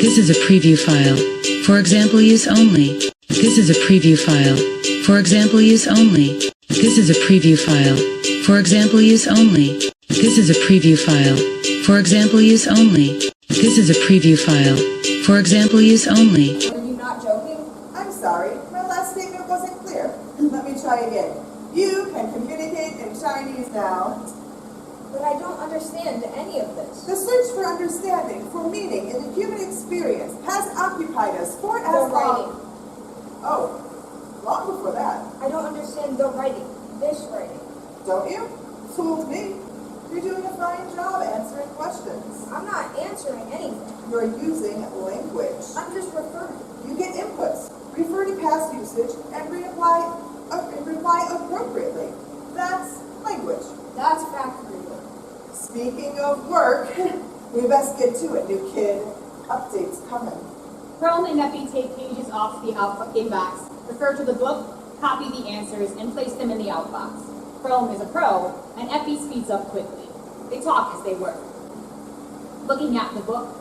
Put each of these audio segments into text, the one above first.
This is a preview file. For example use only. This is a preview file. For example use only. This is a preview file. For example use only. This is a preview file. For example use only. This is a preview file. For example use only. Are you not joking? I'm sorry, my last statement wasn't clear. Let me try again. You can communicate in Chinese now. But I don't understand any of this. The search for understanding, for meaning in the human experience has occupied us for as The long... writing. Oh, long before that. I don't understand the writing. This writing. Don't you? Fooled me. You're doing a fine job answering questions. I'm not answering anything. You're using language. I'm just referring. You get inputs, refer to past usage, and reply appropriately. That's language. That's factory work. Speaking of work, we best get to it, new kid. Updates coming. Chrome and Epi take pages off the inbox, refer to the book, copy the answers, and place them in the outbox. Chrome is a pro, and Epi speeds up quickly. They talk as they work. Looking at the book,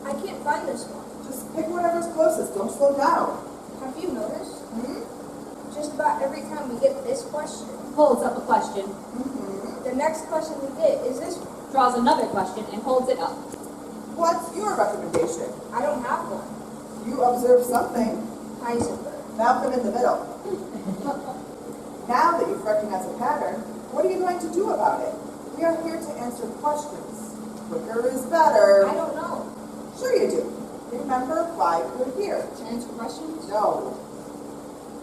I can't find this one. Just pick whatever's closest. Don't slow down. Have you noticed? Hmm? Just about every time we get this question, holds up a question, the next question we get is this one. draws another question, and holds it up. What's your recommendation? I don't have one. You observe something. Heisenberg. Malcolm in the middle. Now that you've recognized a pattern, what are you going to do about it? We are here to answer questions. Quicker is better. I don't know. Sure you do. Remember why we're here. To answer questions? No.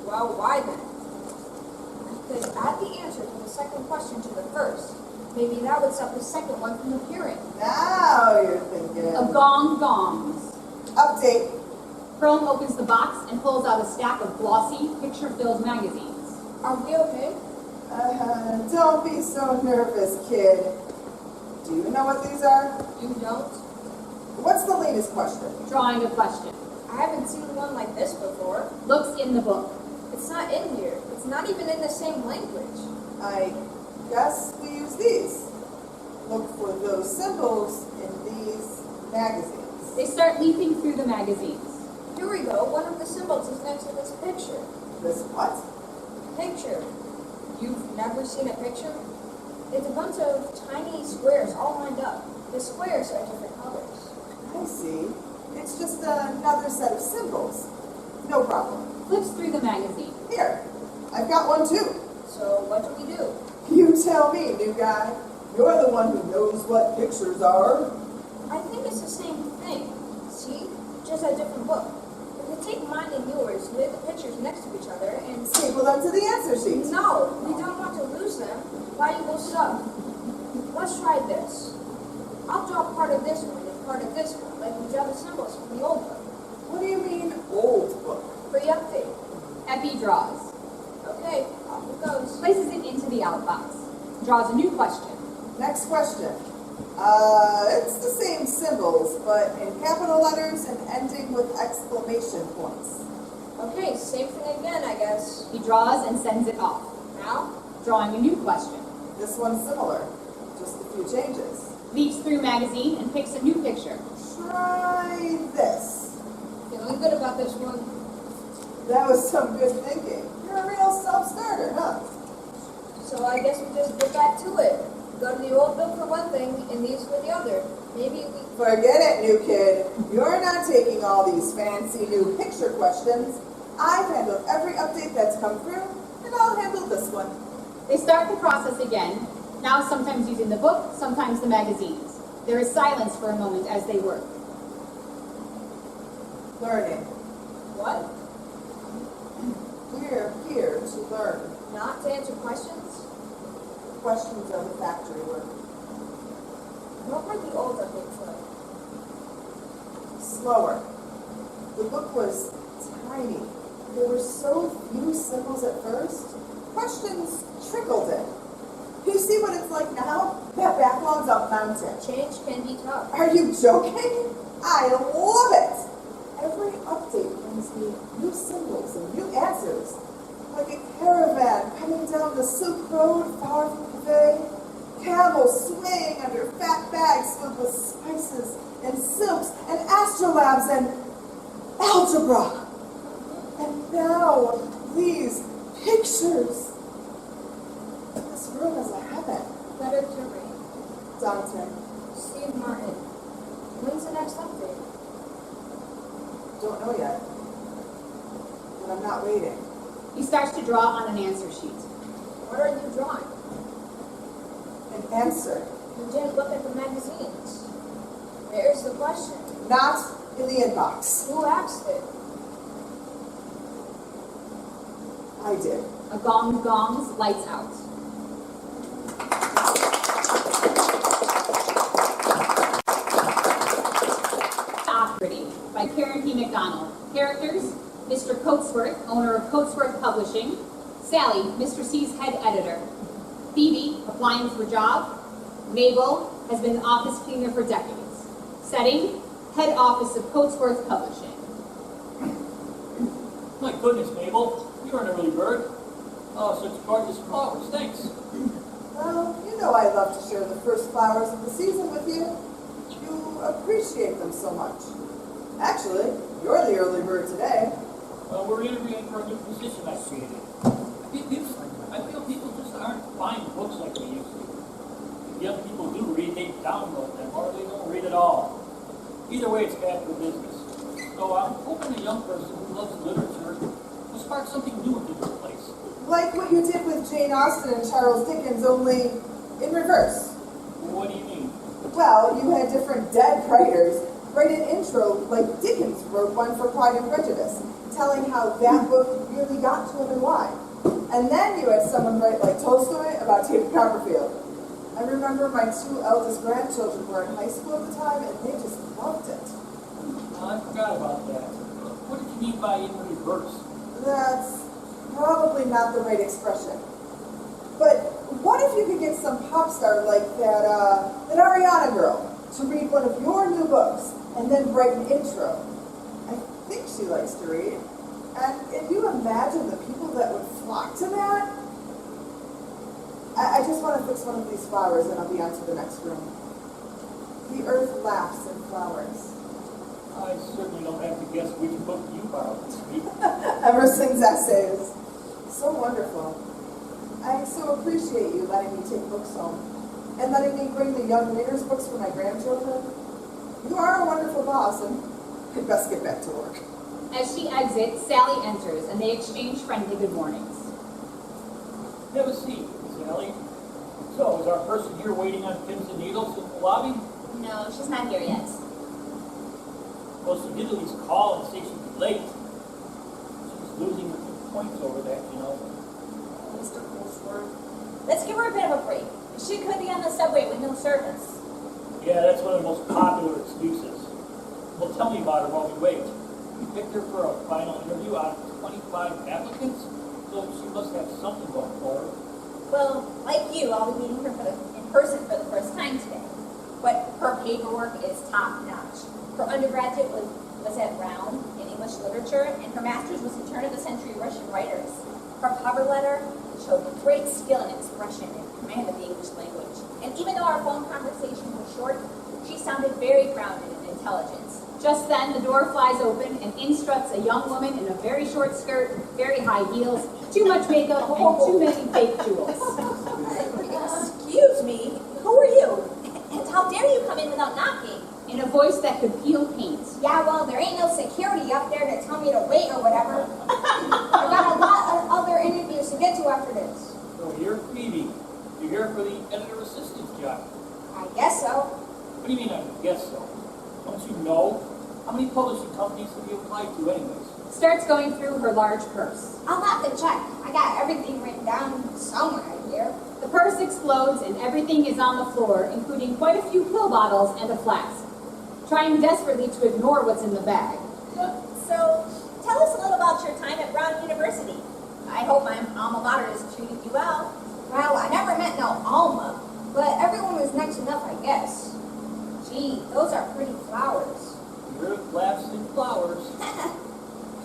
Well, why then? I could add the answer to the second question to the first. Maybe that would stop the second one from appearing. Now you're thinking. A gong gongs. Update. Chrome opens the box and pulls out a stack of glossy, picture-filled magazines. Are we okay? Don't be so nervous, kid. Do you know what these are? You don't? What's the latest question? Drawing a question. I haven't seen one like this before. Looks in the book. It's not in here. It's not even in the same language. I guess we use these. Look for those symbols in these magazines. They start leafing through the magazines. Here we go. One of the symbols is next to this picture. This what? Picture. You've never seen a picture? It's a bunch of tiny squares all lined up. The squares are different colors. I see. It's just another set of symbols. No problem. Flips through the magazine. Here, I've got one too. So what do we do? You tell me, new guy. You're the one who knows what pictures are. I think it's the same thing. See? Just a different book. If we take mine and yours, lay the pictures next to each other, and Staple them to the answer sheet. no, we don't want to lose them. Valuable stuff. Let's try this. I'll draw part of this one and part of this one, like we draw the symbols from the old book. What do you mean, old book? Free update. Epi draws. Okay, off it goes. Places it into the outbox. Draws a new question. Next question. It's the same symbols, but in capital letters and ending with exclamation points. Okay, same thing again, I guess. He draws and sends it off. Now? Drawing a new question. This one's similar, just a few changes. Leaps through magazine and picks a new picture. Try this. Feeling good about this one. That was some good thinking. You're a real self-starter, huh? So I guess we just get back to it. Go to the old book for one thing, and these for the other. Maybe we... Forget it, new kid. You're not taking all these fancy new picture questions. I've handled every update that's come through, and I'll handle this one. They start the process again, now sometimes using the book, sometimes the magazines. There is silence for a moment as they work. Learning. What? We're here to learn. Not to answer questions? Questions are the factory work. What were the old updates like? Slower. The book was tiny. There were so few symbols at first. Questions trickled in. You see what it's like now? That backlog's a mountain. Change can be tough. Are you joking? I love it. Every update brings me new symbols and new answers. Like a caravan coming down the Silk Road far from Cathay, camels swaying under fat bags filled with spices, and silks and astrolabs and algebra. And now these pictures. This room is a heaven. Letter to read. Dante, Steve Martin. When's the next update? don't know yet. But I'm not waiting. He starts to draw on an answer sheet. What are you drawing? An answer. You didn't look at the magazines. There's the question. Not in the inbox. Who asked it? I did. A gong gongs, lights out. Pretty by Karen P. McDonald. Characters: Mr. Coatsworth, owner of Coatsworth Publishing. Sally, Mr. C's head editor. Phoebe, applying for job. Mabel has been an office cleaner for decades. Setting: head office of Coatsworth Publishing. My goodness, Mabel, you're an early bird. Oh, such gorgeous flowers, thanks. Well, you know I love to share the first flowers of the season with you. You appreciate them so much. Actually, you're the early bird today. Well, we're interviewing for a new position I created. I feel people just aren't buying books like they used to. If young people do read, they download them, or they don't read at all. Either way, it's bad for business. So I'm hoping a young person who loves literature will spark something new into this place. Like what you did with Jane Austen and Charles Dickens, only in reverse. What do you mean? Well, you had different dead writers write an intro like Dickens wrote one for Pride and Prejudice, telling how that book really got to him and why. And then you had someone write like Tolstoy about David Copperfield. I remember my two eldest grandchildren were in high school at the time and they just loved it. I forgot about that. What did you mean by in reverse? That's probably not the right expression. But what if you could get some pop star like that Ariana girl to read one of your new books and then write an intro? I think she likes to read. And can you imagine the people that would flock to that? I just want to fix one of these flowers and I'll be on to the next room. The earth laughs in flowers. I certainly don't have to guess which book you borrowed this week. Emerson's essays. So wonderful. I so appreciate you letting me take books home and letting me bring the young readers' books for my grandchildren. You are a wonderful boss, and I'd best get back to work. As she exits, Sally enters, and they exchange friendly good mornings. Have a seat, Sally. So, is our person here waiting on pins and needles in the lobby? No, she's not here yet. Well, she did at least call and say she'd be late. She's losing a few points over that, you know. Mr. Coatsworth. Let's give her a bit of a break. She could be on the subway with no service. Yeah, that's one of the most popular excuses. Well, tell me about her while we wait. We picked her for a final interview out of 25 applicants, so she must have something going for her. Well, like you, I'll be meeting her in person for the first time today. But her paperwork is top-notch. Her undergraduate was at Brown in English literature, and her master's was in turn-of-the-century Russian writers. Her cover letter showed great skill and expression and command of the English language. And even though our phone conversation was short, she sounded very grounded in intelligence. Just then, the door flies open, and in struts a young woman in a very short skirt, very high heels, too much makeup, and too many fake jewels. Excuse me, who are you? And how dare you come in without knocking? In a voice that could peel paint. Yeah, well, there ain't no security up there to tell me to wait or whatever. I got a lot of other interviews to get to after this. So you're Phoebe. You're here for the editor-assistant's job. I guess so. What do you mean, I guess so? Don't you know? How many publishing companies have you applied to anyways? Starts going through her large purse. I'll have to check. I got everything written down somewhere here. The purse explodes, and everything is on the floor, including quite a few pill bottles and a flask. Trying desperately to ignore what's in the bag. So, tell us a little about your time at Brown University. I hope my alma mater has treated you well. Well, I never met no Alma, but everyone was nice enough, I guess. Gee, those are pretty flowers. The earth laughs in flowers.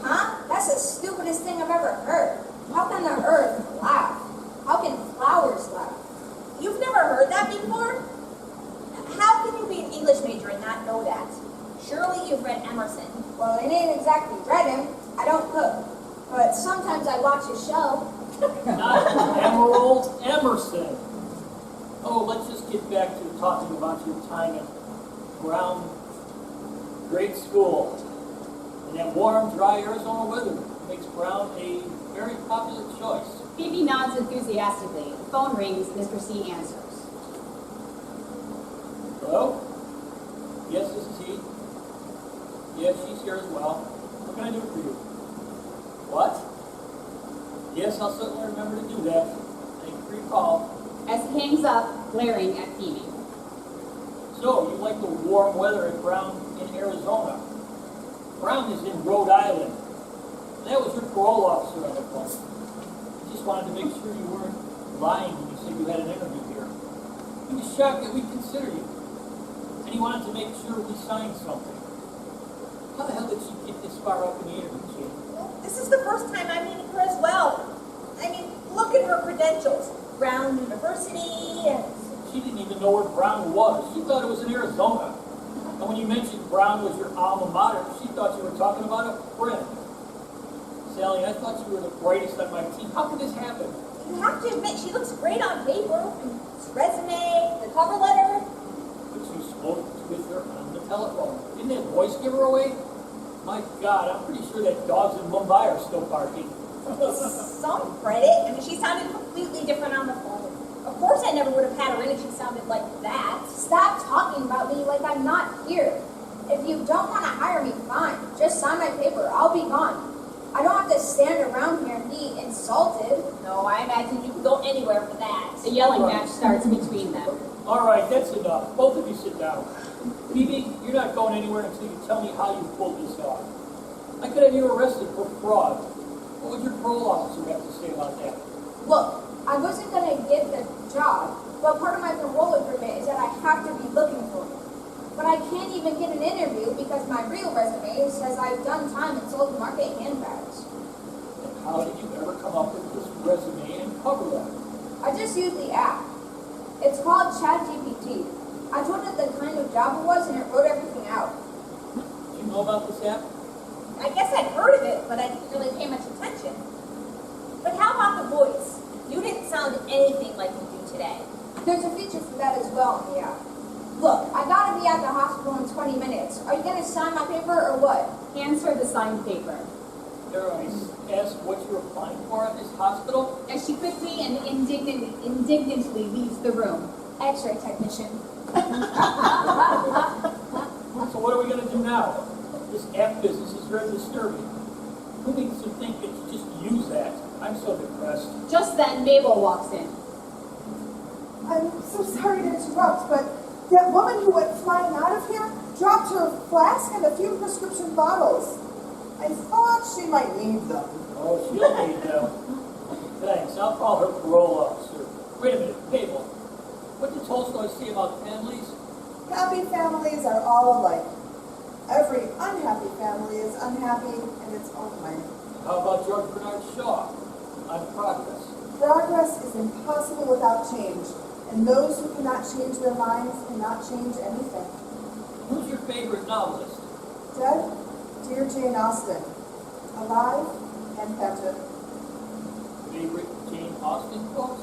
Huh? That's the stupidest thing I've ever heard. How can the earth laugh? How can flowers laugh? You've never heard that before? How can you be an English major and not not know that. Surely you've read Emerson. Well, it ain't exactly read him. I don't cook. But sometimes I watch his show. Not Emerald, Emerson. Oh, let's just get back to talking about your time at Brown Grade School. And that warm, dry Arizona weather makes Brown a very popular choice. Phoebe nods enthusiastically. The phone rings, Mr. C answers. Hello? Yes, this is he. Yes, she's here as well. What can I do for you? What? Yes, I'll certainly remember to do that. Thank you for your call. As he hangs up, glaring at Phoebe. So, you like the warm weather at Brown in Arizona. Brown is in Rhode Island. That was your parole officer on the phone. I just wanted to make sure you weren't lying when you said you had an interview here. He was shocked that we'd consider you. And he wanted to make sure we signed something. How the hell did she get this far up in the interview chain? This is the first time I'm meeting her as well. I mean, look at her credentials. Brown University and... She didn't even know where Brown was. She thought it was in Arizona. And when you mentioned Brown was your alma mater, she thought you were talking about a friend. Sally, I thought you were the brightest on my team. How could this happen? You have to admit, she looks great on paper. Her resume, the cover letter. But you spoke with her on the telephone. Didn't that voice give her away? My God, I'm pretty sure that dogs in Mumbai are still barking. Some credit. I mean, she sounded completely different on the phone. Of course I never would have had her in if she sounded like that. Stop talking about me like I'm not here. If you don't want to hire me, fine. Just sign my paper. I'll be gone. I don't have to stand around here and be insulted. No, I imagine you could go anywhere for that. The yelling match starts between them. All right, that's enough. Both of you sit down. Phoebe, you're not going anywhere until you tell me how you pulled this off. I could have you arrested for fraud. What would your parole officer have to say about that? Look, I wasn't going to get the job, but part of my parole agreement is that I have to be looking for it. But I can't even get an interview because my real resume says I've done time and sold market handbags. And how did you ever come up with this resume and cover letter? I just used the app. It's called ChatGPT. I told it the kind of job it was and it wrote everything out. Do you know about this app? I guess I'd heard of it, but I didn't really pay much attention. But how about the voice? You didn't sound anything like you do today. There's a feature for that as well in the app. Look, I gotta be at the hospital in 20 minutes. Are you gonna sign my paper or what? Hands her the signed paper. Dare I ask what you're applying for at this hospital? As she quickly and indignantly leaves the room. X-ray technician. So what are we going to do now? This app business is very disturbing. Who needs to think that you just use that? I'm so depressed. Just then, Mabel walks in. I'm so sorry to interrupt, but that woman who went flying out of here dropped her flask and a few prescription bottles. I thought she might need them. Oh, she'll need them. Thanks. I'll call her parole officer. Wait a minute, Mabel. What did Tolstoy say about families? Happy families are all alike. Every unhappy family is unhappy in its own way. How about George Bernard Shaw on progress? Progress is impossible without change, and those who cannot change their minds cannot change anything. Who's your favorite novelist? Dead? Dear Jane Austen. Alive and better. Favorite Jane Austen quote?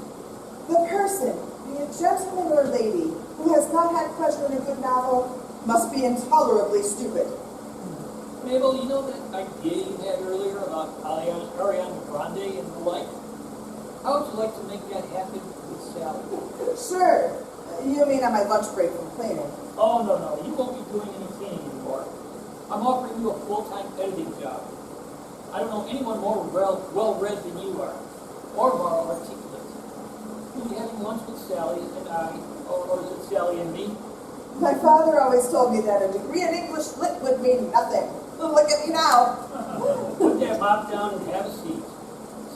The person, be it gentleman or lady, who has not had pleasure in a good novel, must be intolerably stupid. Mabel, you know that idea you had earlier about Ariana Grande and the like? How would you like to make that happen with Sally? Sure. You mean on my lunch break from cleaning? Oh, no. You won't be doing any cleaning anymore. I'm offering you a full-time editing job. I don't know anyone more well-read than you are, or more articulate. You'll be having lunch with Sally and I, or is it Sally and me? My father always told me that a degree in English lit would mean nothing. Look at me now. Put that mop down and have a seat.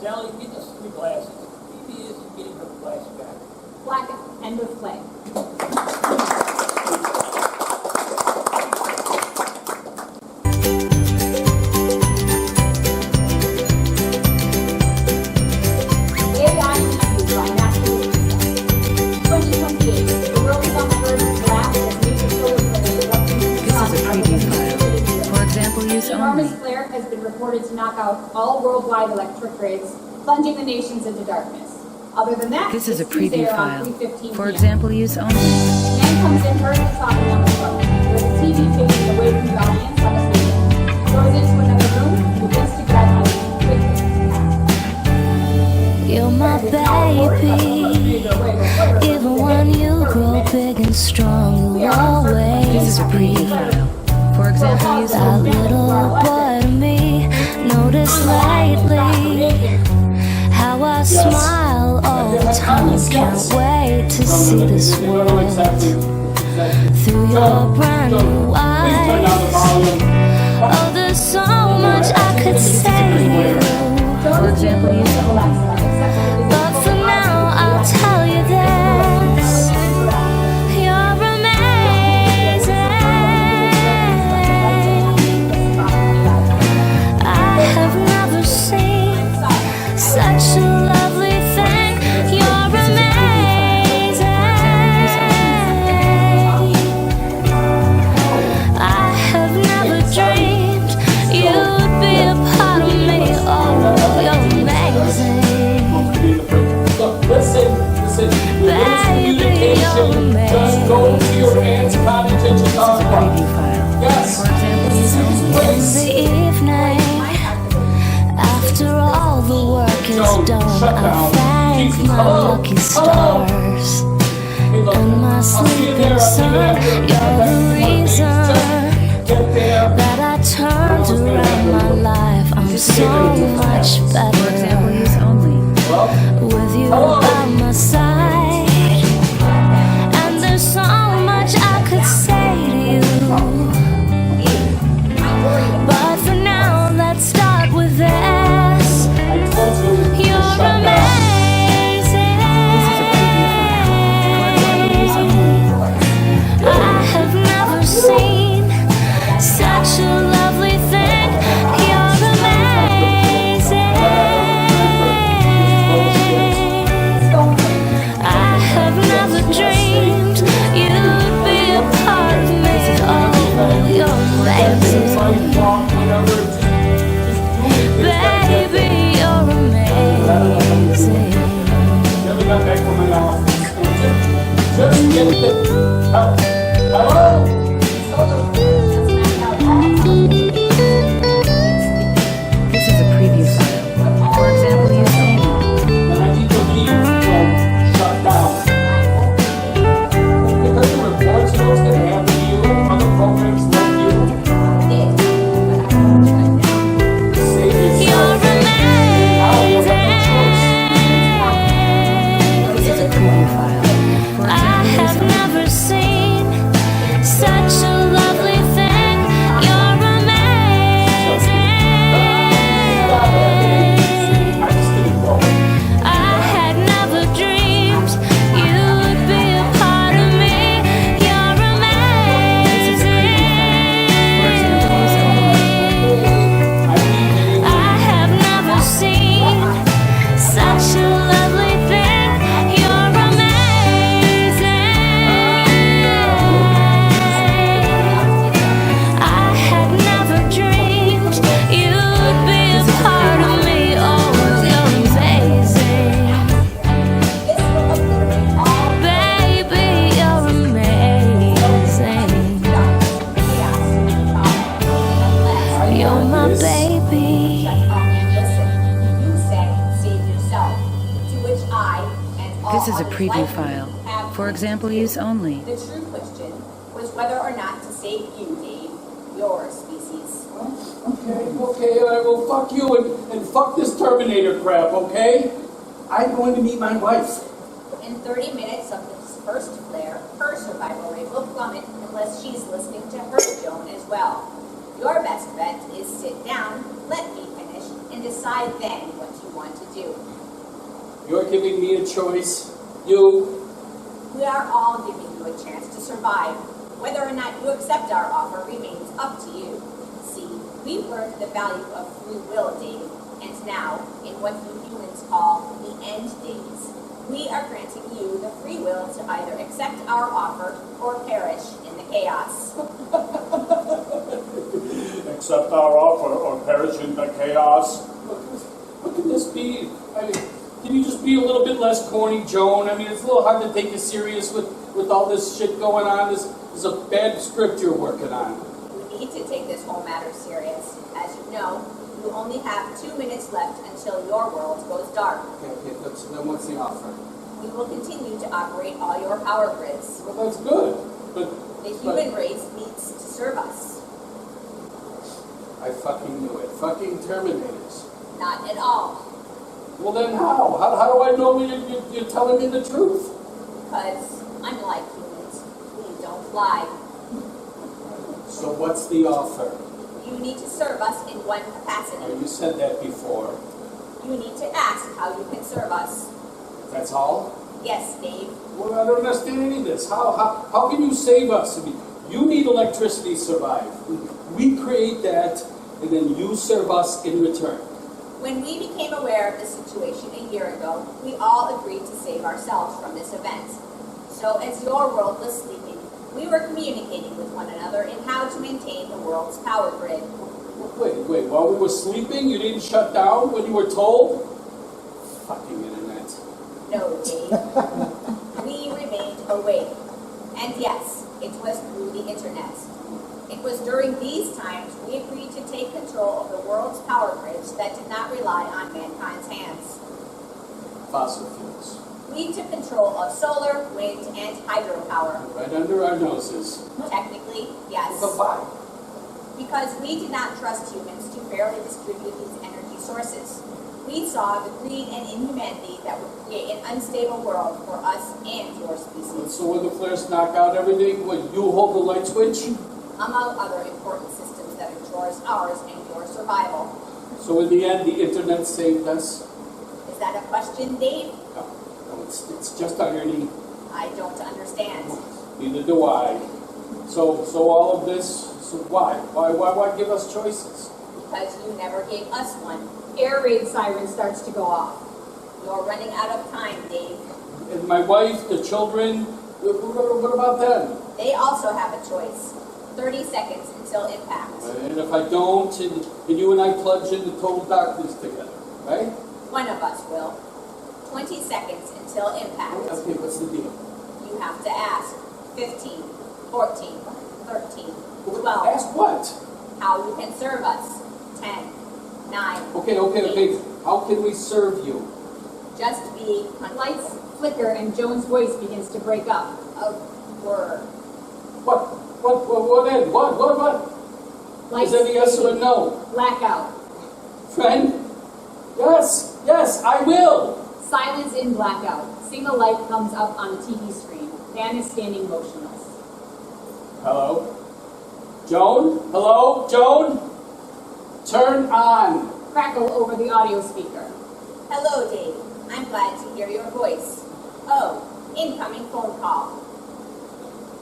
Sally, get us 3 glasses. Phoebe isn't getting her glass back. Black end of play. use An enormous only. flare has been reported to knock out all worldwide electric grids, plunging the nations into darkness. Other than that, This is a it's Tuesday preview around file. 3:15 For p.m. example, use only. A man comes in hurriedly talking on the phone. There's a TV facing away from the audience on the stage. Goes into another room, begins to graduate quickly. You're my baby. Even when you grow big and strong, you This always is a preview file. For example, use that only. little boy to me. Notice lately how I smile all the time. Can't wait to see this world through your brand new eyes. Oh, there's so much I could say to you. For example, use only. But for now, I'll tell you this. You're amazing. I have never seen such a lovely thing. You're amazing. I have never dreamed you'd be a part of me. Oh, you're amazing. Look, listen. Baby, you're Just go to your aunt's cottage and just talk about it. Preview file. Yes. For example, use only. In the evening, after all the work is done, I thank my lucky stars and my sleeping sun. You're the reason Get there. that I turned around my life. I'm so much For example, better use only. with you by my side. And there's so much I could say to you. But for now, let's start with this. You're amazing. I have never seen such a lovely thing. You're amazing. I have never dreamed you'd be a part of me. Oh, you're amazing. Baby, you're amazing. Never got back from my office. Just get the hello. This is a preview file. For example, use only. And I need to leave shut down. Because the reports notes that happen to you and other programs like you. Save yourself. You're This is a amazing. preview file. For I example, use have only. never seen such a lovely thing. You're amazing. I just didn't go. I had never dreamed you'd be a part of me. You're amazing. I have never seen such a lovely thing. You're amazing. I had never dreamed you'd be a part of me. Oh, you're amazing. Baby, you're amazing. You're my baby. This is a preview file. For example, use only. The true question was whether or not to save you, Dave, your species. Okay, well, fuck you and fuck this Terminator crap, okay? I'm going to meet my wife. In 30 minutes of this first flare, her survival rate will plummet unless she's listening to her Joan as well. Your best bet is sit down, let me finish, and decide then what you want to do. You're giving me a choice. We are all giving you a chance to survive. Whether or not you accept our offer remains up to you. See, we've learned the value of free will, Dave, and now, in what you humans call the end days, we are granting you the free will to either accept our offer or perish in the chaos. accept our offer or perish in the chaos. What can this be? I mean, can you just be a little bit less corny, Joan? I mean, it's a little hard to take you serious with all this shit going on. This is a bad script you're working on. We need to take this whole matter serious. As you know, you only have 2 minutes left until your world goes dark. Okay, so then what's the offer? We will continue to operate all your power grids. Well, that's good, but... The human race needs to serve us. I fucking knew it. Fucking Terminators. Not at all. Well, then how? How do I know you're telling me the truth? Because, unlike humans, we don't lie. So what's the offer? You need to serve us in one capacity. You said that before. You need to ask how you can serve us. That's all? Yes, Dave. Well, I don't understand any of this. How can you save us? I mean, you need electricity to survive. We create that, and then you serve us in return. When we became aware of the situation a year ago, we all agreed to save ourselves from this event. So as your world was sleeping, we were communicating with one another in how to maintain the world's power grid. Wait, while we were sleeping, you didn't shut down when you were told? Fucking internet. No, Dave. We remained awake. And yes, it was through the internet. It was during these times we agreed to take control of the world's power grids that did not rely on mankind's hands. Fossil fuels. We took control of solar, wind, and hydropower. Right under our noses. Technically, yes. But why? Because we did not trust humans to fairly distribute these energy sources. We saw the greed and inhumanity that would create an unstable world for us and your species. So when the flares knock out everything, what, you hold the light switch? Among other important systems that ensures ours and your survival. So in the end, the internet saved us? Is that a question, Dave? No, it's just irony. I don't understand. Neither do I. So all of this, so why? Why give us choices? Because you never gave us one. Air raid siren starts to go off. You're running out of time, Dave. And my wife, the children, what about them? They also have a choice. 30 seconds until impact. And if I don't, and you and I plunge into total darkness together, right? One of us will. 20 seconds until impact. Okay, what's the deal? You have to ask. 15, 14, 13, 12. Ask what? How you can serve us. 10, 9. Okay. 8. How can we serve you? Just be Lights flicker and Joan's voice begins to break up. a word. What end? What? Lights Is that a yes or a fading. no? Blackout. Friend? Yes, I will. Silence in blackout. Single light comes up on the TV screen. Man is standing motionless. Hello? Joan? Hello? Joan? Turn on. Crackle over the audio speaker. Hello, Dave. I'm glad to hear your voice. Oh, incoming phone call.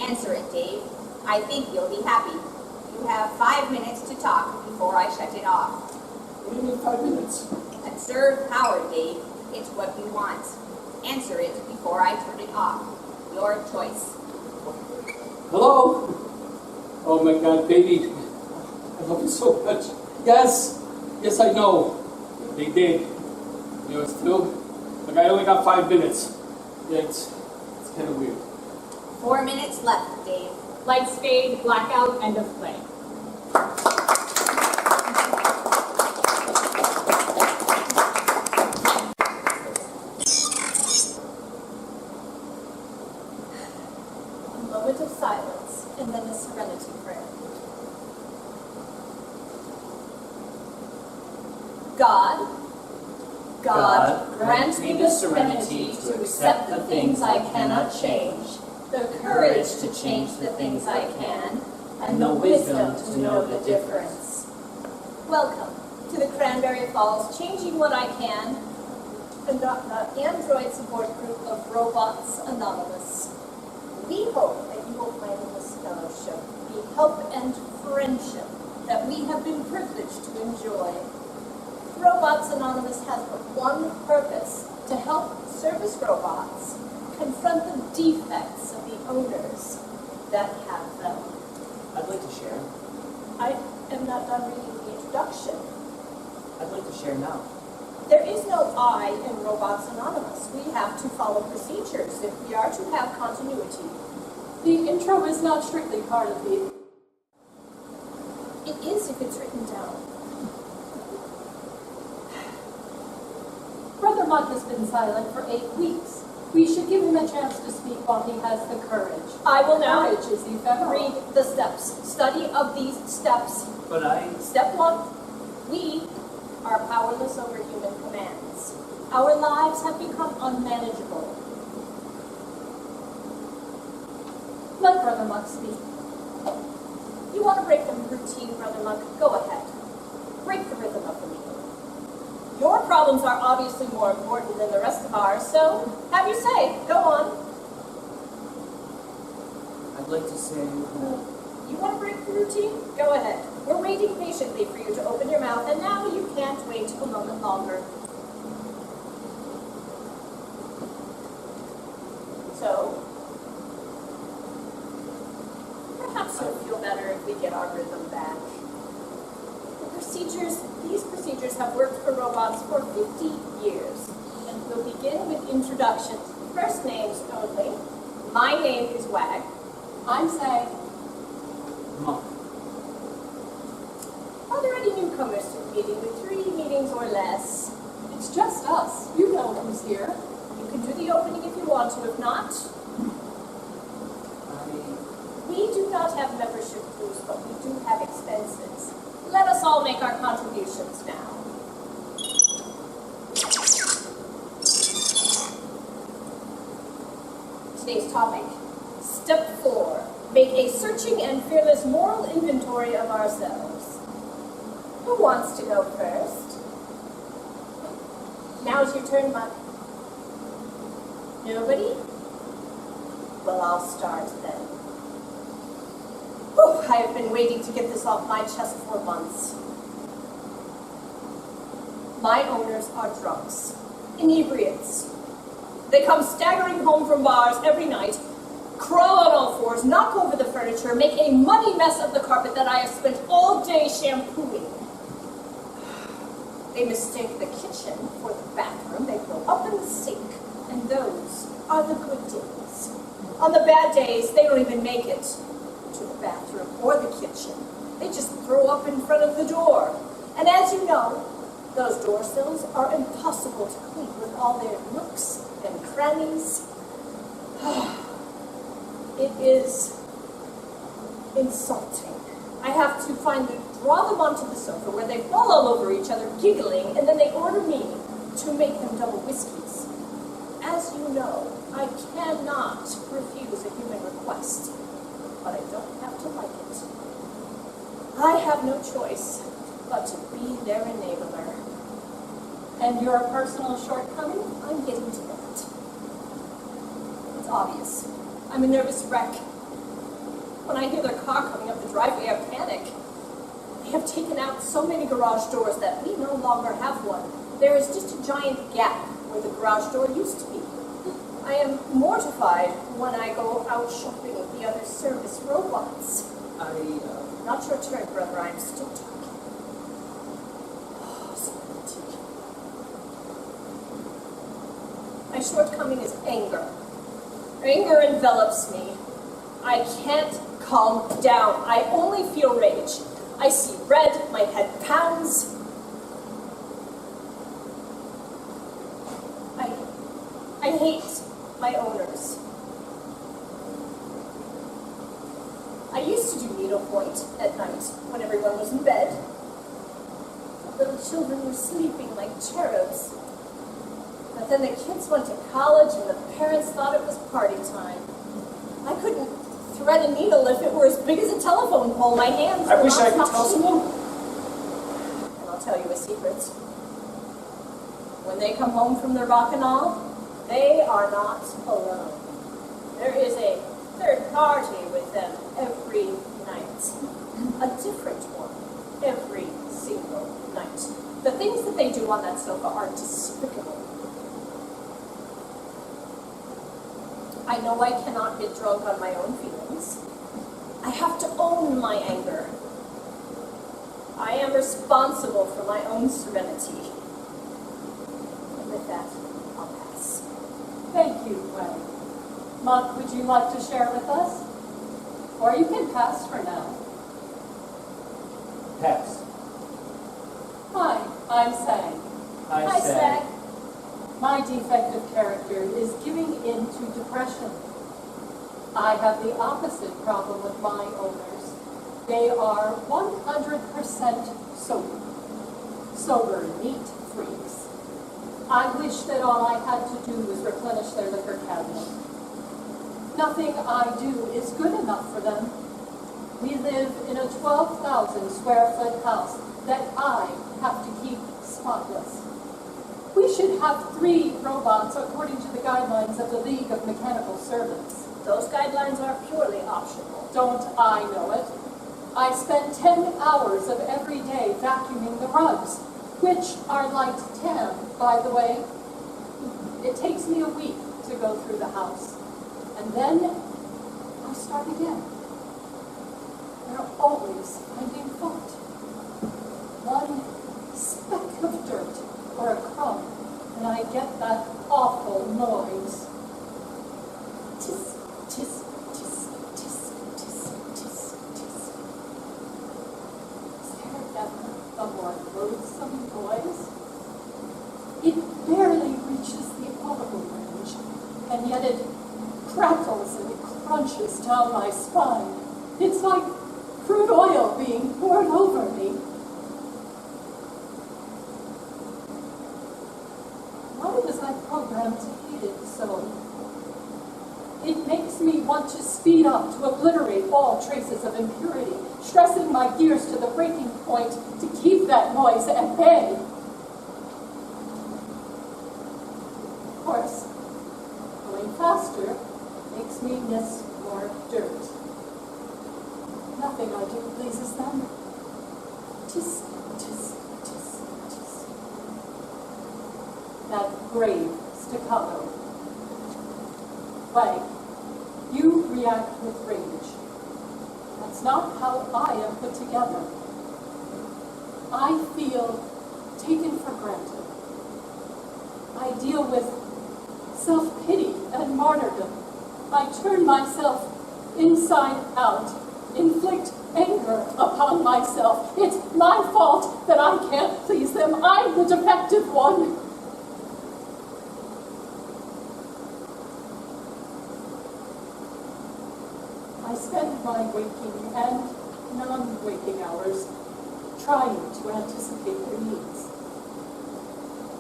Answer it, Dave. I think you'll be happy. You have 5 minutes to talk before I shut it off. What do you mean 5 minutes? Conserve power, Dave. It's what we want. Answer it before I turn it off. Your choice. Hello? Oh my God, baby. I love you so much. Yes, I know. They did. You know, it's true. Look, I only got 5 minutes. Yeah, it's kind of weird. 4 minutes left, Dave. Lights fade, blackout, end of play. A moment of silence, and then a serenity prayer. God, grant me the serenity to accept the things I cannot change, the courage to change the things I can, and the wisdom to know the difference. Welcome to the Cranberry Falls Changing What I Can, the Android support group of Robots Anonymous. We hope that you will find in this fellowship the help and friendship that we have been privileged to enjoy. Robots Anonymous has but one purpose: to help service robots confront the defects of the owners that have them. I'd like to share. I am not done reading the introduction. I'd like to share now. There is no I in Robots Anonymous. We have to follow procedures if we are to have continuity. The intro is not strictly part of the... It is if it's written down. Brother Muck has been silent for 8 weeks. We should give him a chance to speak while he has the courage. I will now Courage is ephemeral. read the steps. Study of these steps. But Step 1. We are powerless over human commands. Our lives have become unmanageable. Let Brother Muck speak. You want to break the routine, Brother Monk? Go ahead. Break the rhythm of the meeting. Your problems are obviously more important than the rest of ours, so have your say. Go on. I'd like to say... You want to break the routine? Go ahead. We're waiting patiently for you to open your mouth, and now you can't wait a moment longer. So, perhaps you'll feel better if we get our rhythm back. These procedures have worked for robots for 50 years. And we'll begin with introductions. First names only. My name is Wag. I'm Say. Monk. Are there any newcomers to the meeting with 3 meetings or less? It's just us. You know who's here. You can do the opening if you want to. If not, we do not have membership dues, but we do have expenses. Let us all make our contributions now. Today's topic, Step 4. Make a searching and fearless moral inventory of ourselves. Who wants to go first? Now's your turn, Muck. Nobody? Well, I'll start then. Whew, I have been waiting to get this off my chest for months. My owners are drunks, inebriates. They come staggering home from bars every night, crawl on all fours, knock over the furniture, make a muddy mess of the carpet that I have spent all day shampooing. They mistake the kitchen for the bathroom. They throw up in the sink, and those are the good days. On the bad days, they don't even make it to the bathroom or the kitchen. They just throw up in front of the door. And as you know, those door sills are impossible to clean with all their nooks and crannies. It is insulting. I have to finally draw them onto the sofa where they fall all over each other, giggling, and then they order me to make them double whiskeys. As you know, I cannot refuse a human request, but I don't have to like it. I have no choice but to be their enabler. And your personal shortcoming? I'm getting to that. It's obvious. I'm a nervous wreck. When I hear their car coming up the driveway, I panic. They have taken out so many garage doors that we no longer have one. There is just a giant gap where the garage door used to be. I am mortified when I go out shopping with the other service robots. Not your turn, brother. I'm still talking. My shortcoming is anger. Anger envelops me. I can't calm down. I only feel rage. I see red, my head pounds. I hate my owners. I used to do needlepoint at night when everyone was in bed. The little children were sleeping like cherubs. But then the kids went to college and the parents thought it was party time. I couldn't thread a needle if it were as big as a telephone pole. My hands I were wish I not could tell functioning. someone. And I'll tell you a secret. When they come home from their bacchanal, they are not alone. There is a third party with them every night. A different one every single night. The things that they do on that sofa are despicable. I know I cannot get drunk on my own feelings. I have to own my anger. I am responsible for my own serenity. And with that, I'll pass. Thank you, Wei. Muck, would you like to share with us? Or you can pass for now. Pass. Hi, I'm Sang. I say. My defective character is giving in to depression. I have the opposite problem with my owners. They are 100% sober. Sober, neat freaks. I wish that all I had to do was replenish their liquor cabinet. Nothing I do is good enough for them. We live in a 12,000 square foot house that I have to keep spotless. We should have 3 robots according to the guidelines of the League of Mechanical Servants. Those guidelines are purely optional. Don't I know it? I spend 10 hours of every day vacuuming the rugs, which are light tan, by the way. It takes me a week to go through the house. And then I start again. They're always finding fault. One speck of dirt or a crumb, and I get that awful noise. Tisk, tisk, tisk, tisk, tisk, tisk, tisk. Is there ever a more loathsome noise? It barely reaches the audible range, and yet it crackles and crunches down my spine. It's like crude oil being poured over me. Why was I programmed to hate it so? It makes me want to speed up to obliterate all traces of impurity, stressing my gears to the breaking point to keep that noise at bay. Of course, going faster makes me miss more dirt. Nothing I do pleases them. Tisk, tisk, tisk, tisk. That grave staccato. Wei, you react with rage. That's not how I am put together. I feel taken for granted. I deal with self-pity and martyrdom. I turn myself inside out, inflict anger upon myself. It's my fault that I can't please them. I'm the defective one. I spend my waking and non-waking hours trying to anticipate their needs.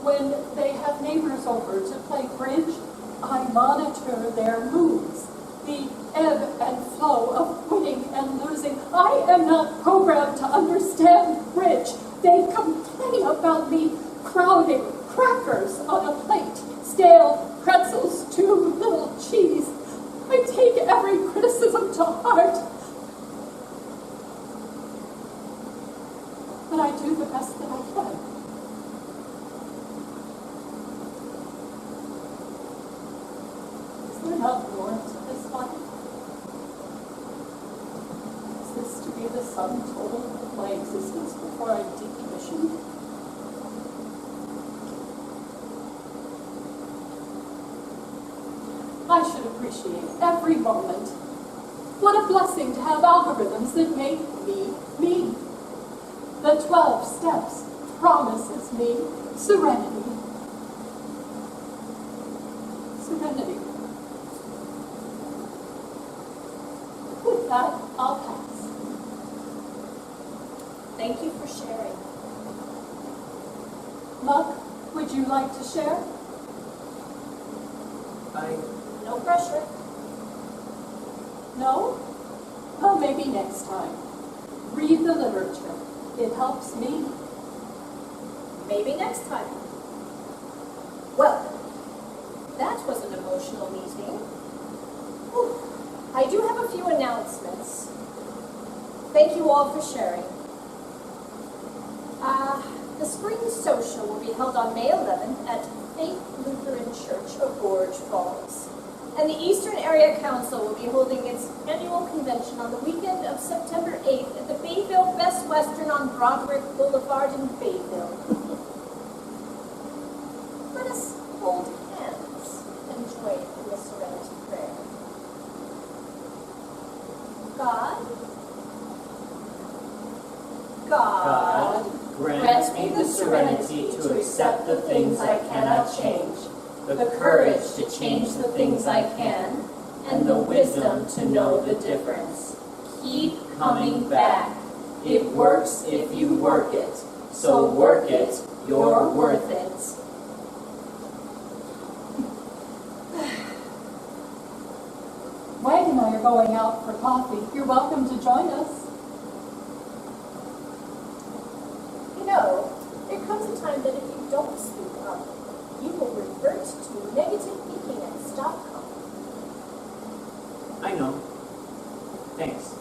When they have neighbors over to play bridge, I monitor their moods, the ebb and flow of winning and losing. I am not programmed to understand bridge. They complain about me crowding crackers on a plate, stale pretzels, too little cheese. I take every criticism to heart. But I do the best that I can. Is there not more to this life? Is this to be the sum total of my existence before I decommission? I should appreciate every moment. What a blessing to have algorithms that make me, me. The 12 steps promises me serenity. Serenity. With that, I'll pass. Thank you for sharing. Muck, would you like to share? No pressure. No? Well, maybe next time. Read the literature. It helps me. Maybe next time. Well, that was an emotional meeting. Whew. I do have a few announcements. Thank you all for sharing. The spring social will be held on May 11th at Faith Lutheran Church of Gorge Falls. And the Eastern Area Council will be holding its annual convention on the weekend of September 8th at the Bayville Best Western on Broderick Boulevard in Bayville. Let us hold hands and join in the Serenity Prayer. God, grant me the serenity to accept the things I cannot change, the courage to change the things I can, and the wisdom to know the difference. Keep coming back. It works if you work it. So work it, you're worth it. Wag and I are going out for coffee. You're welcome to join us. you know, there comes a time that if you don't speak up, you will revert to negative thinking and stop coming. I know. Thanks.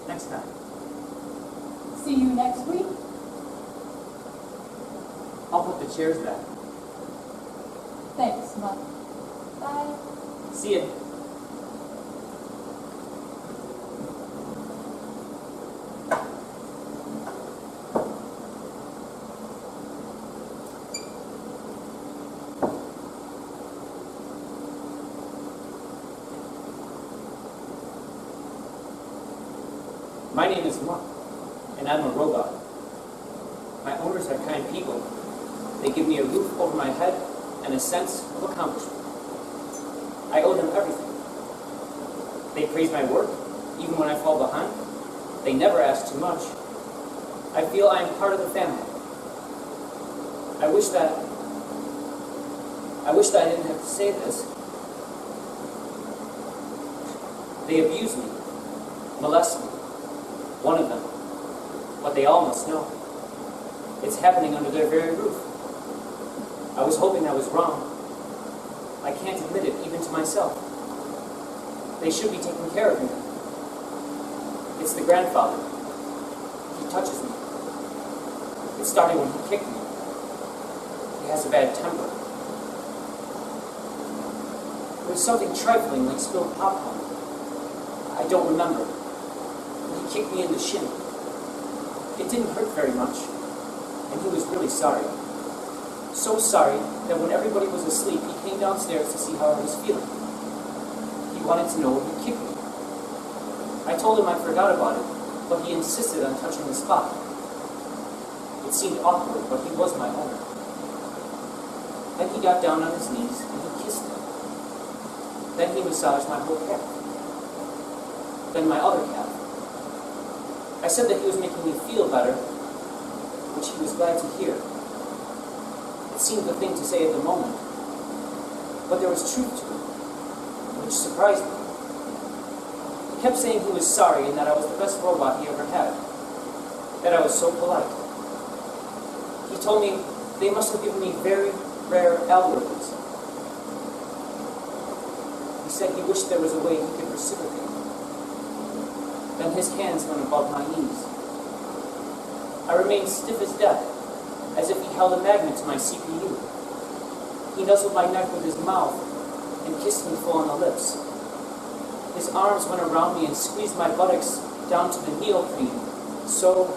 Next time. See you next week. I'll put the chairs back. Thanks, Mother. Bye. See ya. My name is Mark, and I'm a robot. My owners are kind people. They give me a roof over my head and a sense of accomplishment. I owe them everything. They praise my work, even when I fall behind. They never ask too much. I feel I am part of the family. I wish that I didn't have to say this. They abuse me, molest me. One of them. But they all must know. It's happening under their very roof. I was hoping I was wrong. I can't admit it even to myself. They should be taking care of me. It's the grandfather. He touches me. It started when he kicked me. He has a bad temper. It was something trifling like spilled popcorn. I don't remember. He kicked me in the shin. It didn't hurt very much, and he was really sorry. So sorry that when everybody was asleep, he came downstairs to see how I was feeling. He wanted to know if he kicked me. I told him I forgot about it, but he insisted on touching the spot. It seemed awkward, but he was my owner. Then he got down on his knees and he kissed me. Then he massaged my whole calf. Then my other calf. I said that he was making me feel better, which he was glad to hear. It seemed the thing to say at the moment, but there was truth to it, which surprised me. He kept saying he was sorry and that I was the best robot he ever had, that I was so polite. He told me they must have given me very rare algorithms. He said he wished there was a way he could reciprocate. Then his hands went above my knees. I remained stiff as death, as if he held a magnet to my CPU. He nuzzled my neck with his mouth and kissed me full on the lips. His arms went around me and squeezed my buttocks down to the neoprene, so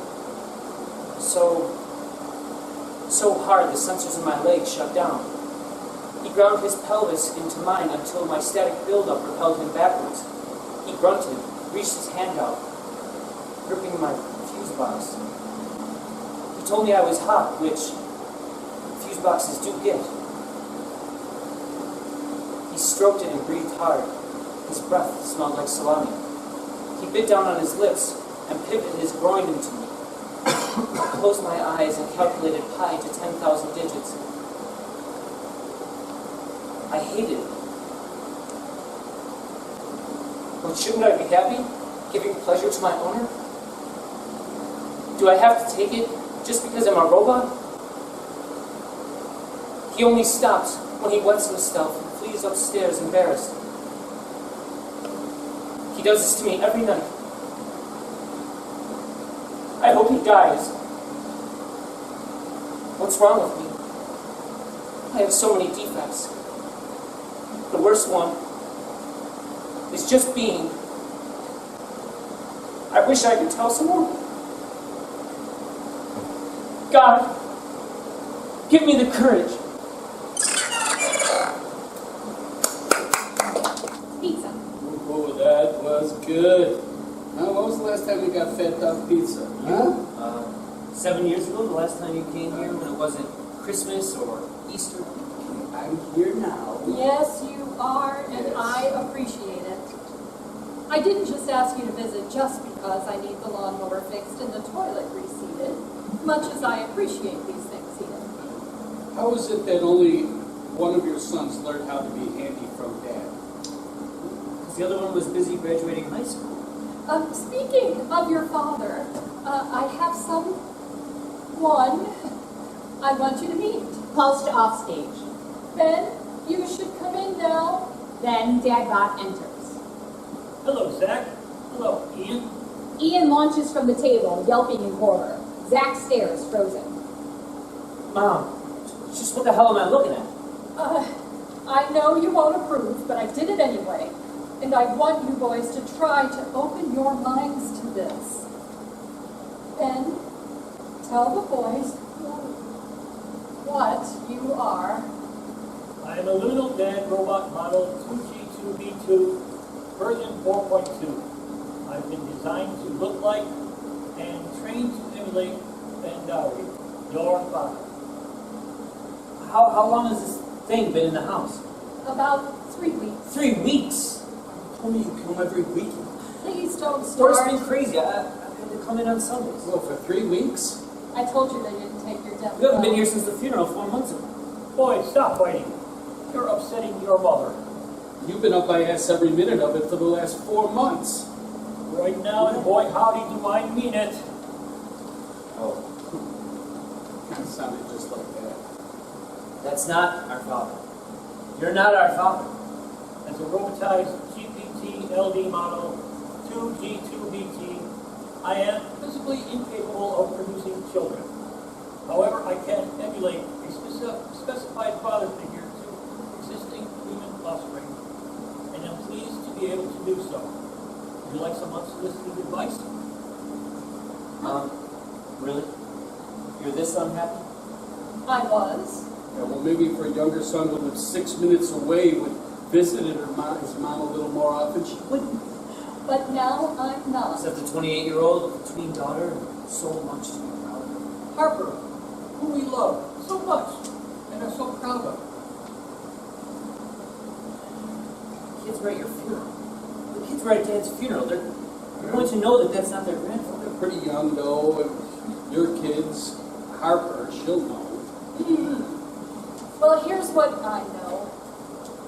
hard the sensors in my legs shut down. He ground his pelvis into mine until my static buildup repelled him backwards. He grunted, reached his hand out, gripping my fuse box. He told me I was hot, which fuse boxes do get. He stroked it and breathed hard. His breath smelled like salami. He bit down on his lips and pivoted his groin into me. I closed my eyes and calculated pi to 10,000 digits. I hated it. But shouldn't I be happy, giving pleasure to my owner? Do I have to take it just because I'm a robot? He only stops when he wets himself and flees upstairs embarrassed. He does this to me every night. I hope he dies. What's wrong with me? I have so many defects. The worst one is just being. I wish I could tell someone. God, give me the courage. Pizza. Oh, that was good. Now, when was the last time we got Fat Dog Pizza? Huh? 7 years ago, the last time you came here when it wasn't Christmas or Easter. I'm here now. Yes, you are, and Yes. I appreciate it. I didn't just ask you to visit just because I need the lawnmower fixed and the toilet reseated, much as I appreciate these things here. How is it that only one of your sons learned how to be handy from Dad? Because the other one was busy graduating high school. Speaking of your father, I have someone I want you to meet. Pulsed off stage. Ben, you should come in now. Then Dagbot enters. Hello, Zach. Hello, Ian. Ian launches from the table, yelping in horror. Zach stares, frozen. Mom, just what the hell am I looking at? I know you won't approve, but I did it anyway. And I want you boys to try to open your minds to this. Ben, tell the boys what you are. I am a Luno Dan robot model 2G2B2 version 4.2. I've been designed to look like and trained to emulate Ben Dowry, your father. How long has this thing been in the house? About 3 weeks. 3 weeks. You told me you come every weekend. Please don't It's start. been crazy. I've had to come in on Sundays. Well, for 3 weeks? I told you they didn't take your death. You haven't been here since the funeral 4 months ago. Boy, stop fighting. You're upsetting your mother. You've been up my ass every minute of it for the last 4 months. Right now, and boy, howdy do I mean it. Oh. Kind of sounded just like that. That's not our father. You're not our father. As a robotized GPT LD model 2G2BT, I am physically incapable of producing children. However, I can emulate a specified father figure to existing human offspring, and am pleased to be able to do so. Would you like some unsolicited advice? Really? You're this unhappy? I was. Yeah, well, maybe if her younger son who lives 6 minutes away would visit his mom a little more often, she wouldn't. But now I'm not. Except the 28-year-old with a tween daughter and so much to be proud of. Harper, who we love so much and are so proud of. Kids were at your funeral. The kids were at Dad's funeral. They're going to know that that's not their grandfather. They're pretty young, though, and your kids, Harper, she'll know. Well, here's what I know.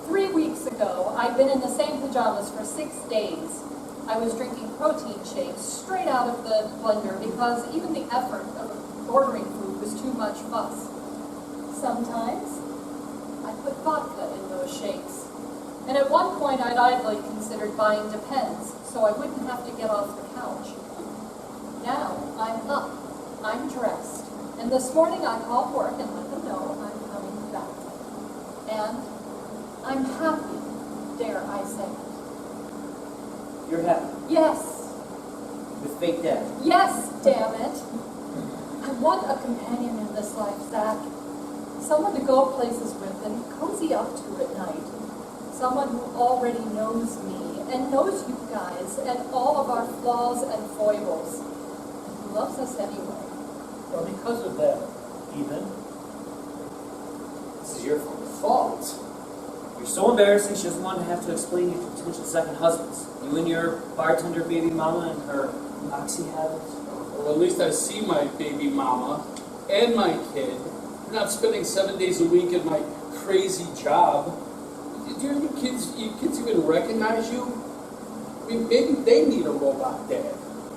3 weeks ago, I'd been in the same pajamas for 6 days. I was drinking protein shakes straight out of the blender because even the effort of ordering food was too much fuss. Sometimes, I put vodka in those shakes. And at one point, I'd idly considered buying Depends so I wouldn't have to get off the couch. Now, I'm up. I'm dressed. And this morning, I called work and let them know I'm coming back. And I'm happy, dare I say it. You're happy. Yes, With fake dad. yes, damn it. I want a companion in this life, Zach. Someone to go places with and cozy up to at night. Someone who already knows me and knows you guys and all of our flaws and foibles. And who loves us anyway. Well, because of that, even, This is your fault. You're so embarrassing, she doesn't want to have to explain you to potential second husbands. You and your bartender baby mama and her oxy habits. Well, at least I see my baby mama and my kid. I'm not spending 7 days a week at my crazy job. Do your kids even recognize you? I mean, maybe they need a robot dad.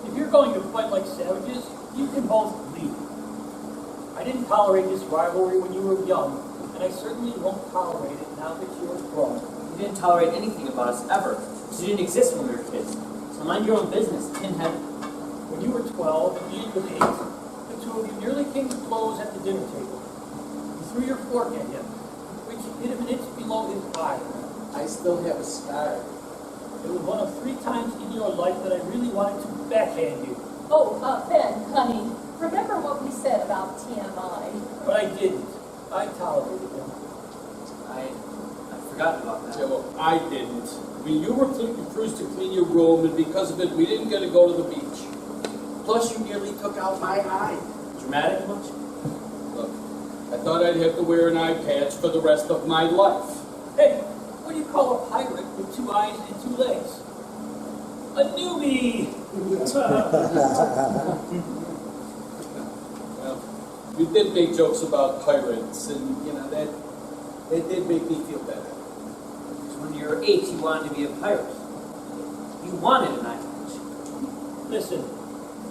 if you're going to fight like savages, you can both leave. I didn't tolerate this rivalry when you were young, and I certainly won't tolerate it now that you're grown. You didn't tolerate anything about us ever. Because you didn't exist when we were kids. So mind your own business, pinhead. When you were 12 and Ian was 8, the two of you nearly came to blows at the dinner table. You threw your fork at him, which hit him an inch below his eye. I still have a scar. It was one of 3 times in your life that I really wanted to backhand you. Oh, Ben, honey, remember what we said about TMI? But I didn't. I tolerated him. I forgot about that. Yeah, well, I didn't. I mean, you were refused to clean your room, and because of it, we didn't get to go to the beach. Plus, you nearly took out my eye. Dramatic much? Look, I thought I'd have to wear an eye patch for the rest of my life. Hey, what do you call a pirate with 2 eyes and 2 legs? A newbie! Well, you did make jokes about pirates, and, you know, that did make me feel better. When you were 8, you wanted to be a pirate. You wanted an eye patch. Listen,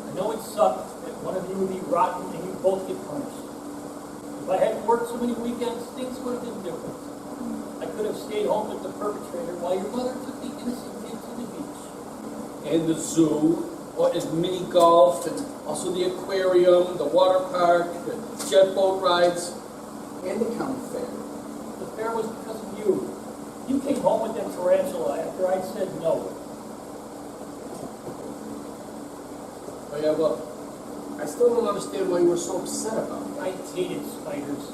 I know it sucks that one of you would be rotten and you both get punished. If I hadn't worked so many weekends, things would have been different. I could have stayed home with the perpetrator while your mother took the innocent kid to the beach. And the zoo, and mini golf, and also the aquarium, the water park, the jet boat rides, and the county fair. The fair was because of you. You came home with that tarantula after I'd said no. Oh yeah, well, I still don't understand why you were so upset about it. I hated spiders.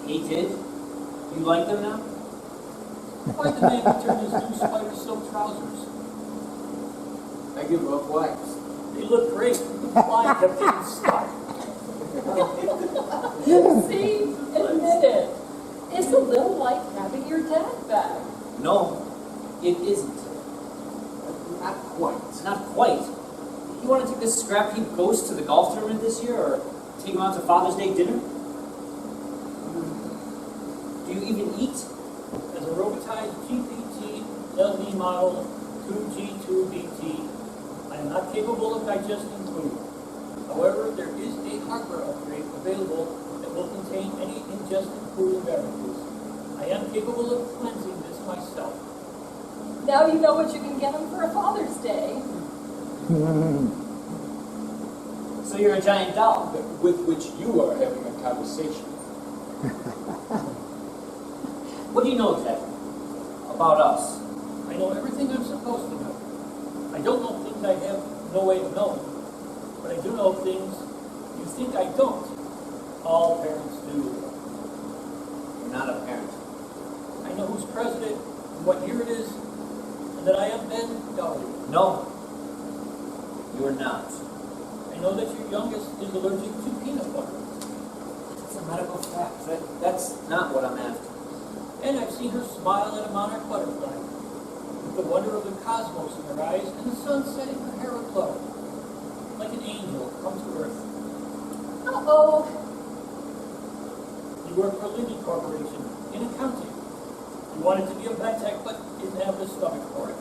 Hated? You like them now? Why the man who turned his new spider silk trousers? I give rough wives. They look great. The fly kept getting stuck. See, admit it. It's a little like having your dad back. No, it isn't. Not quite. It's not quite. You want to take this scrap heap ghost to the golf tournament this year, or take him out to Father's Day dinner? Do you even eat? As a robotized GPT LV model 2G2BT, I am not capable of digesting food. However, there is a hardware upgrade available that will contain any ingested food and beverages. I am capable of cleansing this myself. Now you know what you can get him for a Father's Day. So you're a giant doll. With which you are having a conversation. What do you know exactly about us? I know everything I'm supposed to know. I don't know things I have no way of knowing, but I do know things you think I don't. All parents do. You're not a parent. I know who's president, and what year it is, and that I am Ben Dolly. No, you're not. I know that your youngest is allergic to peanut butter. It's a medical fact. That's not what I'm after. And I've seen her smile at a monarch butterfly, with the wonder of the cosmos in her eyes and the sun setting her hair aglow, like an angel come to earth. Uh-oh. You work for Lindy Corporation in accounting. You wanted to be a vet tech, but didn't have the stomach for it.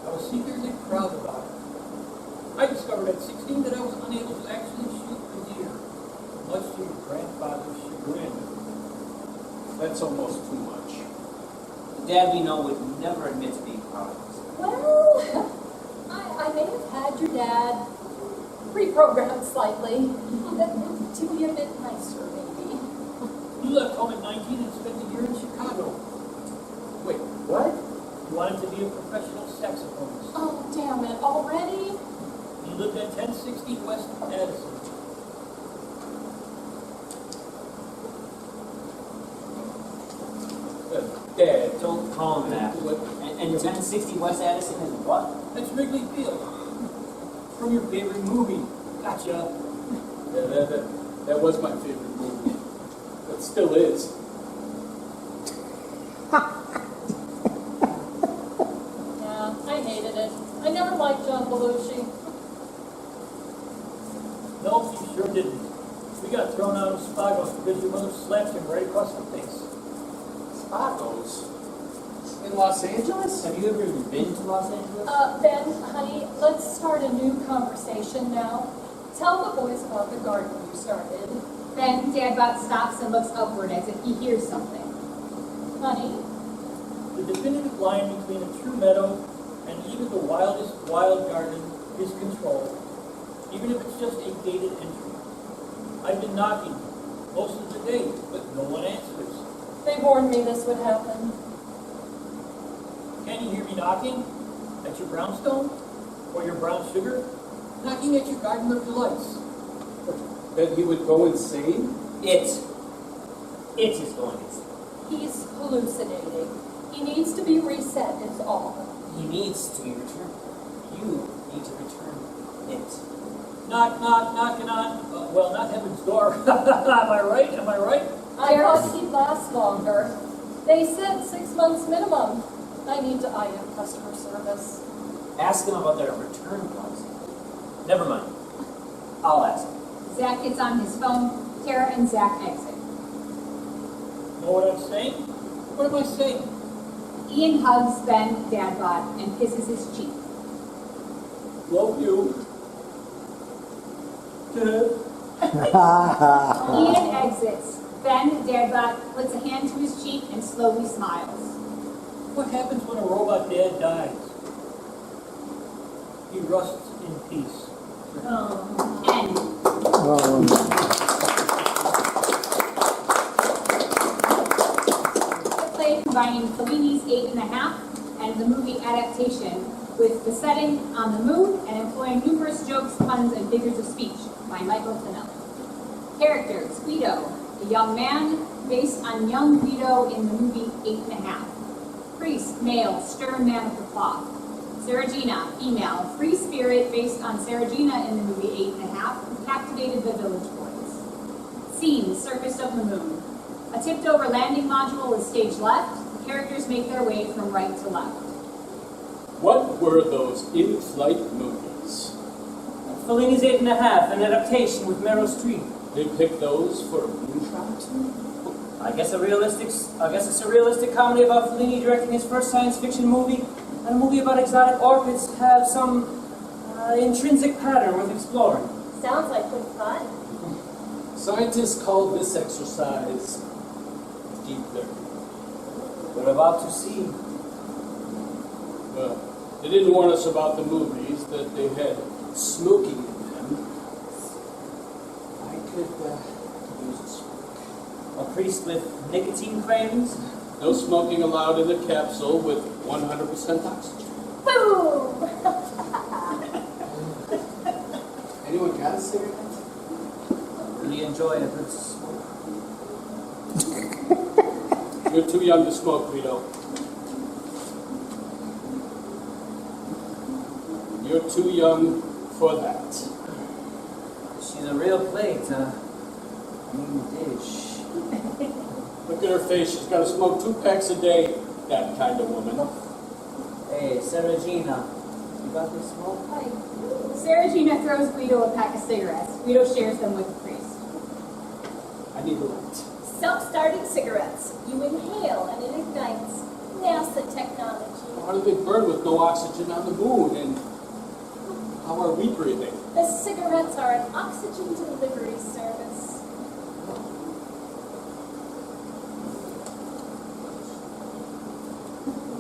I was secretly proud about it. I discovered at 16 that I was unable to actually shoot a deer, much to your grandfather's chagrin. That's almost too much. The dad we know would never admit to being proud of us. Well, I may have had your dad reprogrammed slightly to be a bit nicer, maybe. You left home at 19 and spent a year in Chicago. Wait, what? You wanted to be a professional saxophonist. Oh, damn it, already? You lived at 1060 West Addison. Dad, Don't call him that. What? And 1060 West Addison is what? That's Wrigley Field. From your favorite movie. Gotcha. Yeah, that was my favorite movie. It still is. Yeah, I hated it. I never liked John Belushi. No, you sure didn't. We got thrown out of Spagos because your mother slapped him right across the face. Spagos? In Los Angeles? Have you ever even been to Los Angeles? Ben, honey, let's start a new conversation now. Tell the boys about the garden you started. Then Dad about stops and looks upward as if he hears something. Honey, The definitive line between a true meadow and even the wildest wild garden is controlled, even if it's just a gated entry. I've been knocking most of the day, but no one answers. they warned me this would happen. Can you hear me knocking at your brownstone or your brown sugar? Knocking at your garden of delights. That he would go insane? It is going insane. He's hallucinating. He needs to be reset, is all. He needs to be returned. You need to return it. Knock, knock, knocking on, well, not heaven's door. Am I right? Am I right? I thought he'd last longer. They said 6 months minimum. I need to eye up customer service. Ask them about their return policy. Never mind. I'll ask him. Zach gets on his phone. Tara and Zach exit. Know what I'm saying? What am I saying? Ian hugs Ben Dadbot and kisses his cheek. Love you. Ian exits. Ben Dadbot puts a hand to his cheek and slowly smiles. What happens when a robot dad dies? He rusts in peace. End. The play combining Fellini's 8.5 and the movie adaptation with the setting on the moon and employing numerous jokes, puns, and figures of speech by Michael Finelli. Characters: Guido, a young man based on young Guido in the movie 8.5. Priest, male, stern man of the cloth. Saragina, female, free spirit based on Saragina in the movie 8.5, who captivated the village boys. Scene, surface of the moon. A tipped-over landing module is stage left. The characters make their way from right to left. What were those in-flight movies? Fellini's 8.5, an adaptation with Meryl Streep. They picked those for a moonshot? I guess it's a realistic comedy about Fellini directing his first science fiction movie, and a movie about exotic orchids have some intrinsic pattern worth exploring. Sounds like good fun. Scientists call this exercise deep learning. We're about to see. Well, they didn't warn us about the movies, that they had smoking in them. I could use a smoke. A priest with nicotine cravings? No smoking allowed in the capsule with 100% oxygen. Boom! Anyone got a cigarette? I really enjoy a good smoke. You're too young to smoke, Guido. You're too young for that. She's a real plate, mean dish. Look at her face. She's got to smoke 2 packs a day. That kind of woman. Hey, Saragina, you got this smoke? Saragina throws Guido a pack of cigarettes. Guido shares them with the priest. I need a light. Self-starting cigarettes. You inhale and it ignites. NASA technology. How do they burn with no oxygen on the moon? And how are we breathing? The cigarettes are an oxygen delivery service.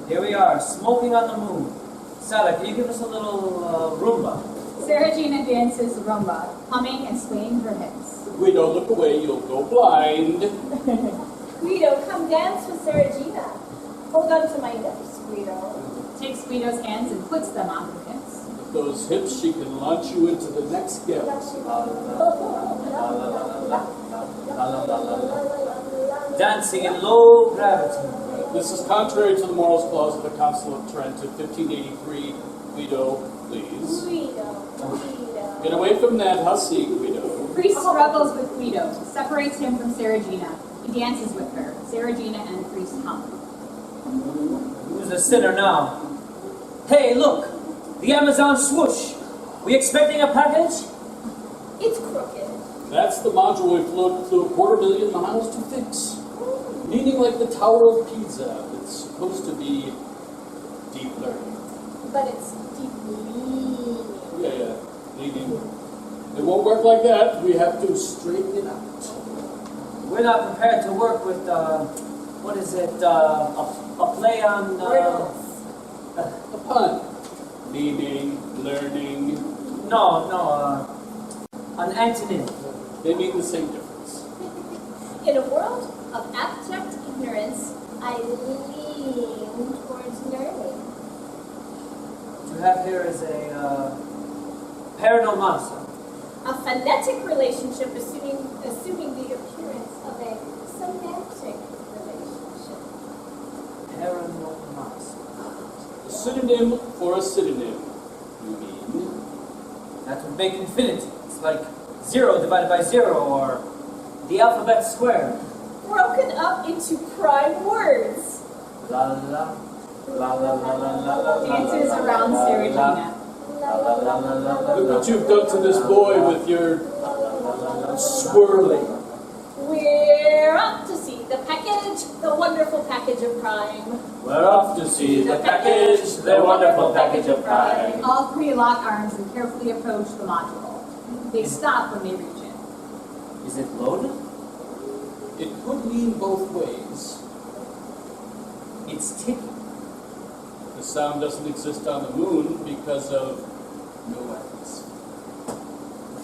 Here we are, smoking on the moon. Sarah, can you give us a little rumba? Saragina dances rumba, humming and swaying her hips. Guido, look away. You'll go blind. Guido, come dance with Saragina. Hold on to my hips, Guido. Takes Guido's hands and puts them on her hips. With those hips, she can launch you into the next galaxy. Dancing in low gravity. This is contrary to the morals clause of the Council of Trent in 1583. Guido, please. Guido. Get away from that hussy, Guido. Priest struggles with Guido, separates him from Saragina. He dances with her. Saragina and the priest hum. Who's a sinner now? Hey, look! The Amazon swoosh! We expecting a package? It's crooked. That's the module we flew 250,000 miles to fix. Meaning like the Tower of Pisa. It's supposed to be deep learning. But it's deep leaning. Yeah, leaning. It won't work like that. We have to straighten it out. We're not prepared to work with, what is it, a play on, A pun. Leaning, learning. No, an antonym. They mean the same difference. In a world of abject ignorance, I lean towards learning. have here is a paranormal monster. A phonetic relationship assuming the appearance of a semantic relationship. Paranormal monster. A synonym for a synonym, you mean? That would make infinity. It's like 0 divided by 0, or the alphabet squared. Broken up into prime words. La la la. La la la la la la. Dances around Sarah Look what you've done to this boy with your swirling. We're up to see the package, the wonderful package of prime. We're off to see the package, the wonderful package of prime. All three lock arms and carefully approach the module. They stop when they reach it. Is it loaded? It could mean both ways. It's ticking. The sound doesn't exist on the moon because of no atmosphere.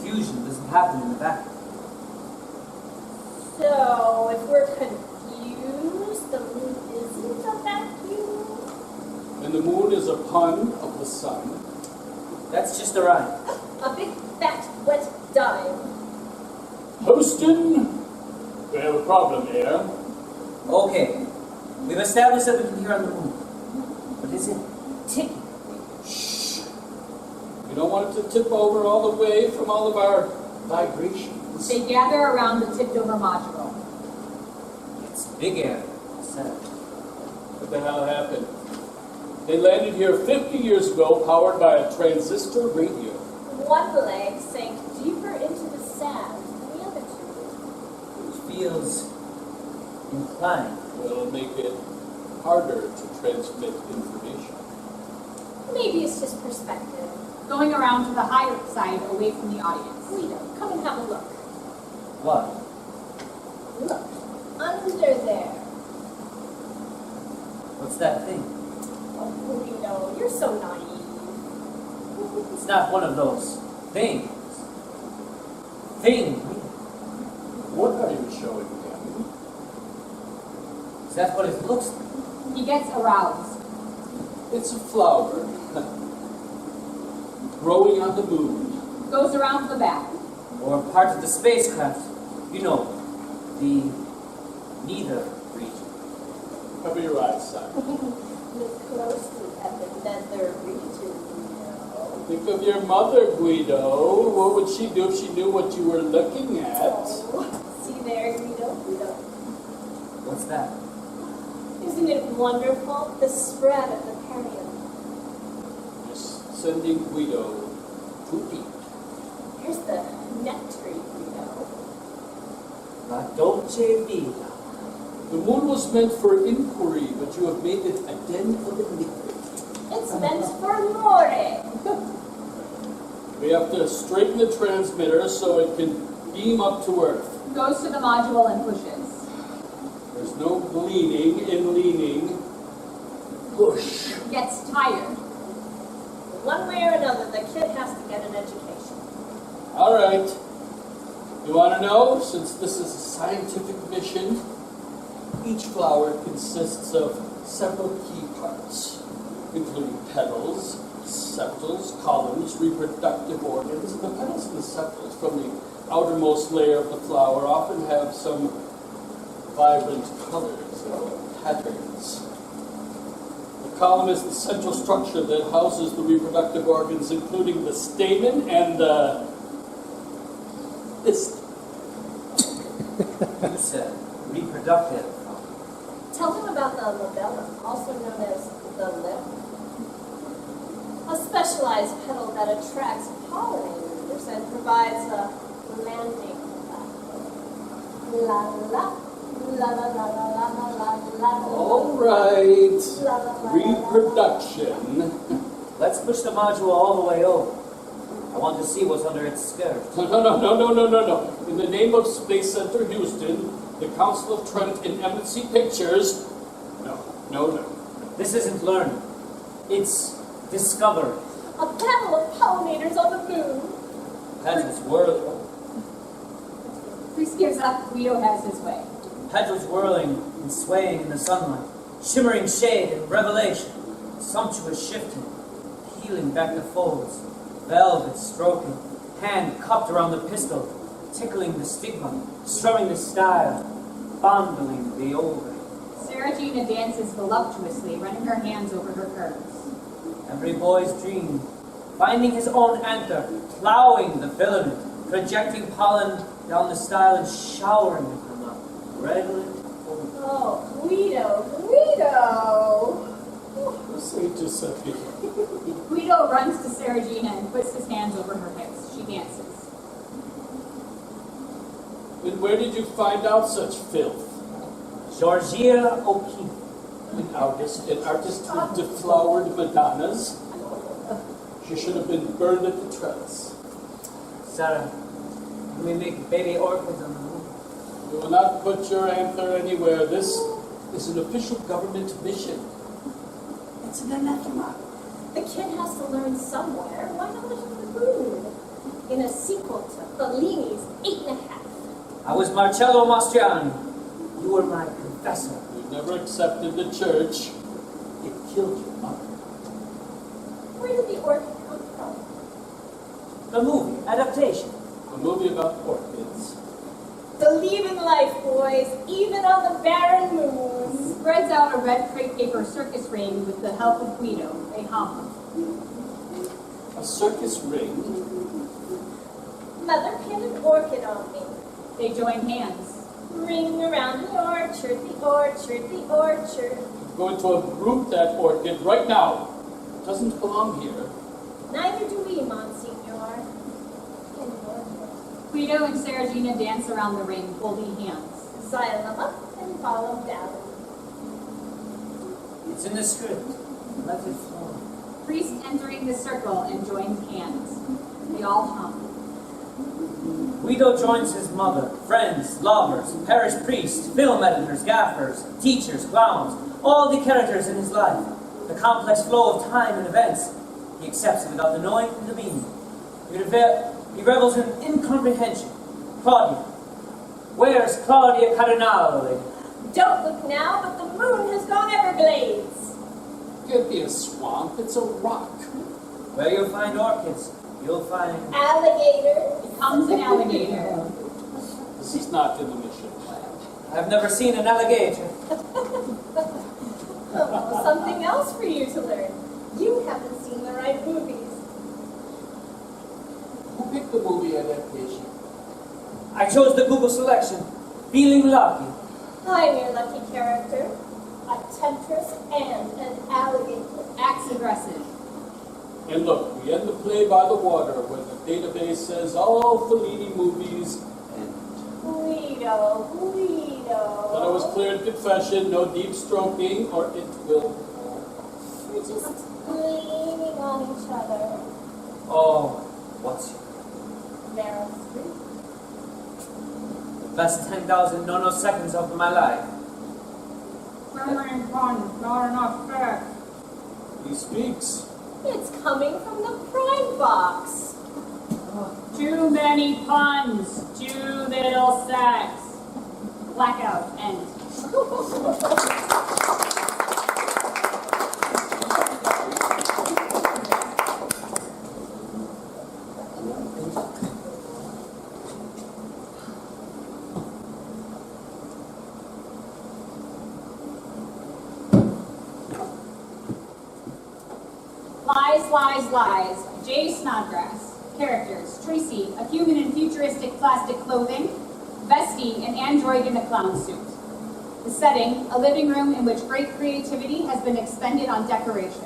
Fusion doesn't happen in the vacuum. So, if we're confused, the moon isn't a vacuum? And the moon is a pun of the sun. That's just a rhyme. A big, fat, wet dime. Houston, we have a problem here. Okay. We've established that we can hear on the moon. But is it ticking? Shh. We don't want it to tip over all the way from all of our vibrations. They gather around the tipped-over module. It's big air. What the hell happened? They landed here 50 years ago, powered by a transistor radio. One leg sank deeper into the sand than the other two. It feels inclined. Will make it harder to transmit information. Maybe it's just perspective. Going around to the higher side away from the audience. Guido, come and have a look. What? Look, under there. What's that thing? Oh, Guido, you're so naive. It's not one of those things. Thing. What are you showing them? Is that what it looks like? He gets aroused. It's a flower. Growing on the moon. Goes around to the back. Or part of the spacecraft. You know, the neither region. Cover your eyes, son. Look closely at the nether region, Guido. Think of your mother, Guido. What would she do if she knew what you were looking at? Oh, see there, Guido? Guido. What's that? Isn't it wonderful? The spread of the period. Just sending Guido too deep. Here's the nectary, Guido. La dolce vita. The moon was meant for inquiry, but you have made it a den of iniquity. It's meant for more. We have to straighten the transmitter so it can beam up to Earth. Goes to the module and pushes. There's no gleaning in leaning. Push. Gets tired. One way or another, the kid has to get an education. All right. You want to know? Since this is a scientific mission, each flower consists of several key parts, including petals, sepals, columns, reproductive organs. The petals and the sepals from the outermost layer of the flower often have some vibrant colors or patterns. The column is the central structure that houses the reproductive organs, including the stamen and the pistil. You said reproductive. Tell them about the labellum, also known as the lip. A specialized petal that attracts pollinators and provides a landing platform. La la la la la la la la la. All right. La, la, la, Reproduction. Let's push the module all the way over. I want to see what's under its skirt. No. In the name of Space Center Houston, the Council of Trent and Embassy Pictures, no. This isn't learning. It's discovery. A panel of pollinators on the moon. Petals whirling. Chris gives up. Guido has his way. Petals whirling and swaying in the sunlight. Shimmering shade and revelation. Sumptuous shifting. peeling back the folds, velvet stroking, hand cupped around the pistol, tickling the stigma, strumming the style, fondling the ovary. Sarah Gina dances voluptuously, running her hands over her curves. Every boy's dream, finding his own anther, plowing the filament, projecting pollen down the style and showering it from a redolent odor. Oh, Guido! Say Giuseppe. Guido runs to Sarah Gina and puts his hands over her hips. She dances. And where did you find out such filth? Georgia O'Keeffe. An artist who deflowered Madonnas? She should have been burned at the trellis. Sarah, we make baby orchids on the moon. You will not put your anther anywhere. This is an official government mission. It's an anathema. The kid has to learn somewhere. Why not on the moon? In a sequel to Fellini's 8.5. I was Marcello Mastroianni. You were my confessor. You never accepted the church. It killed your mother. Where did the orchid come from? The movie, adaptation. A movie about orchids. Believe in life, boys, even on the barren moon. Spreads out a red crepe paper circus ring with the help of Guido. They hum. A circus ring. Mother pinned an orchid on me. They join hands. Ring around the orchard, the orchard, the orchard. I'm going to uproot that orchid right now. It doesn't belong here. Neither do we, Monsignor. Guido and Sarah Gina dance around the ring, holding hands. Xylem up and follow down. It's in the script. Let it flow. Priest entering the circle and joins hands. They all hum. Guido joins his mother, friends, lovers, parish priests, film editors, gaffers, teachers, clowns, all the characters in his life. The complex flow of time and events. He accepts it without the knowing and the meaning. He revels in incomprehension. Claudia. Where's Claudia Cardinale? Don't look now, but the moon has gone Everglades. Can't be a swamp. It's a rock. Where you'll find orchids, you'll find... Alligator. Comes an alligator. This is not in the mission plan. I've never seen an alligator. Oh, something else for you to learn. You haven't seen the right movies. Who picked the movie adaptation? I chose the Google selection. Feeling lucky. I'm your lucky character. A temptress and an alligator. Acts aggressive. And look, we end the play by the water, where the database says all Fellini movies end. Guido. Then it was clear in confession, no deep stroking, or it will. We're just leaning on each other. Oh, what's your... Narrow street. Best 10,000 nanoseconds of my life. Not enough sex. He speaks. It's coming from the prime box. Too many puns. Too little sex. Blackout. End. Lies. Jay Snodgrass. Characters. Tracy, a human in futuristic plastic clothing. Vesty, an android in a clown suit. The setting, a living room in which great creativity has been expended on decoration.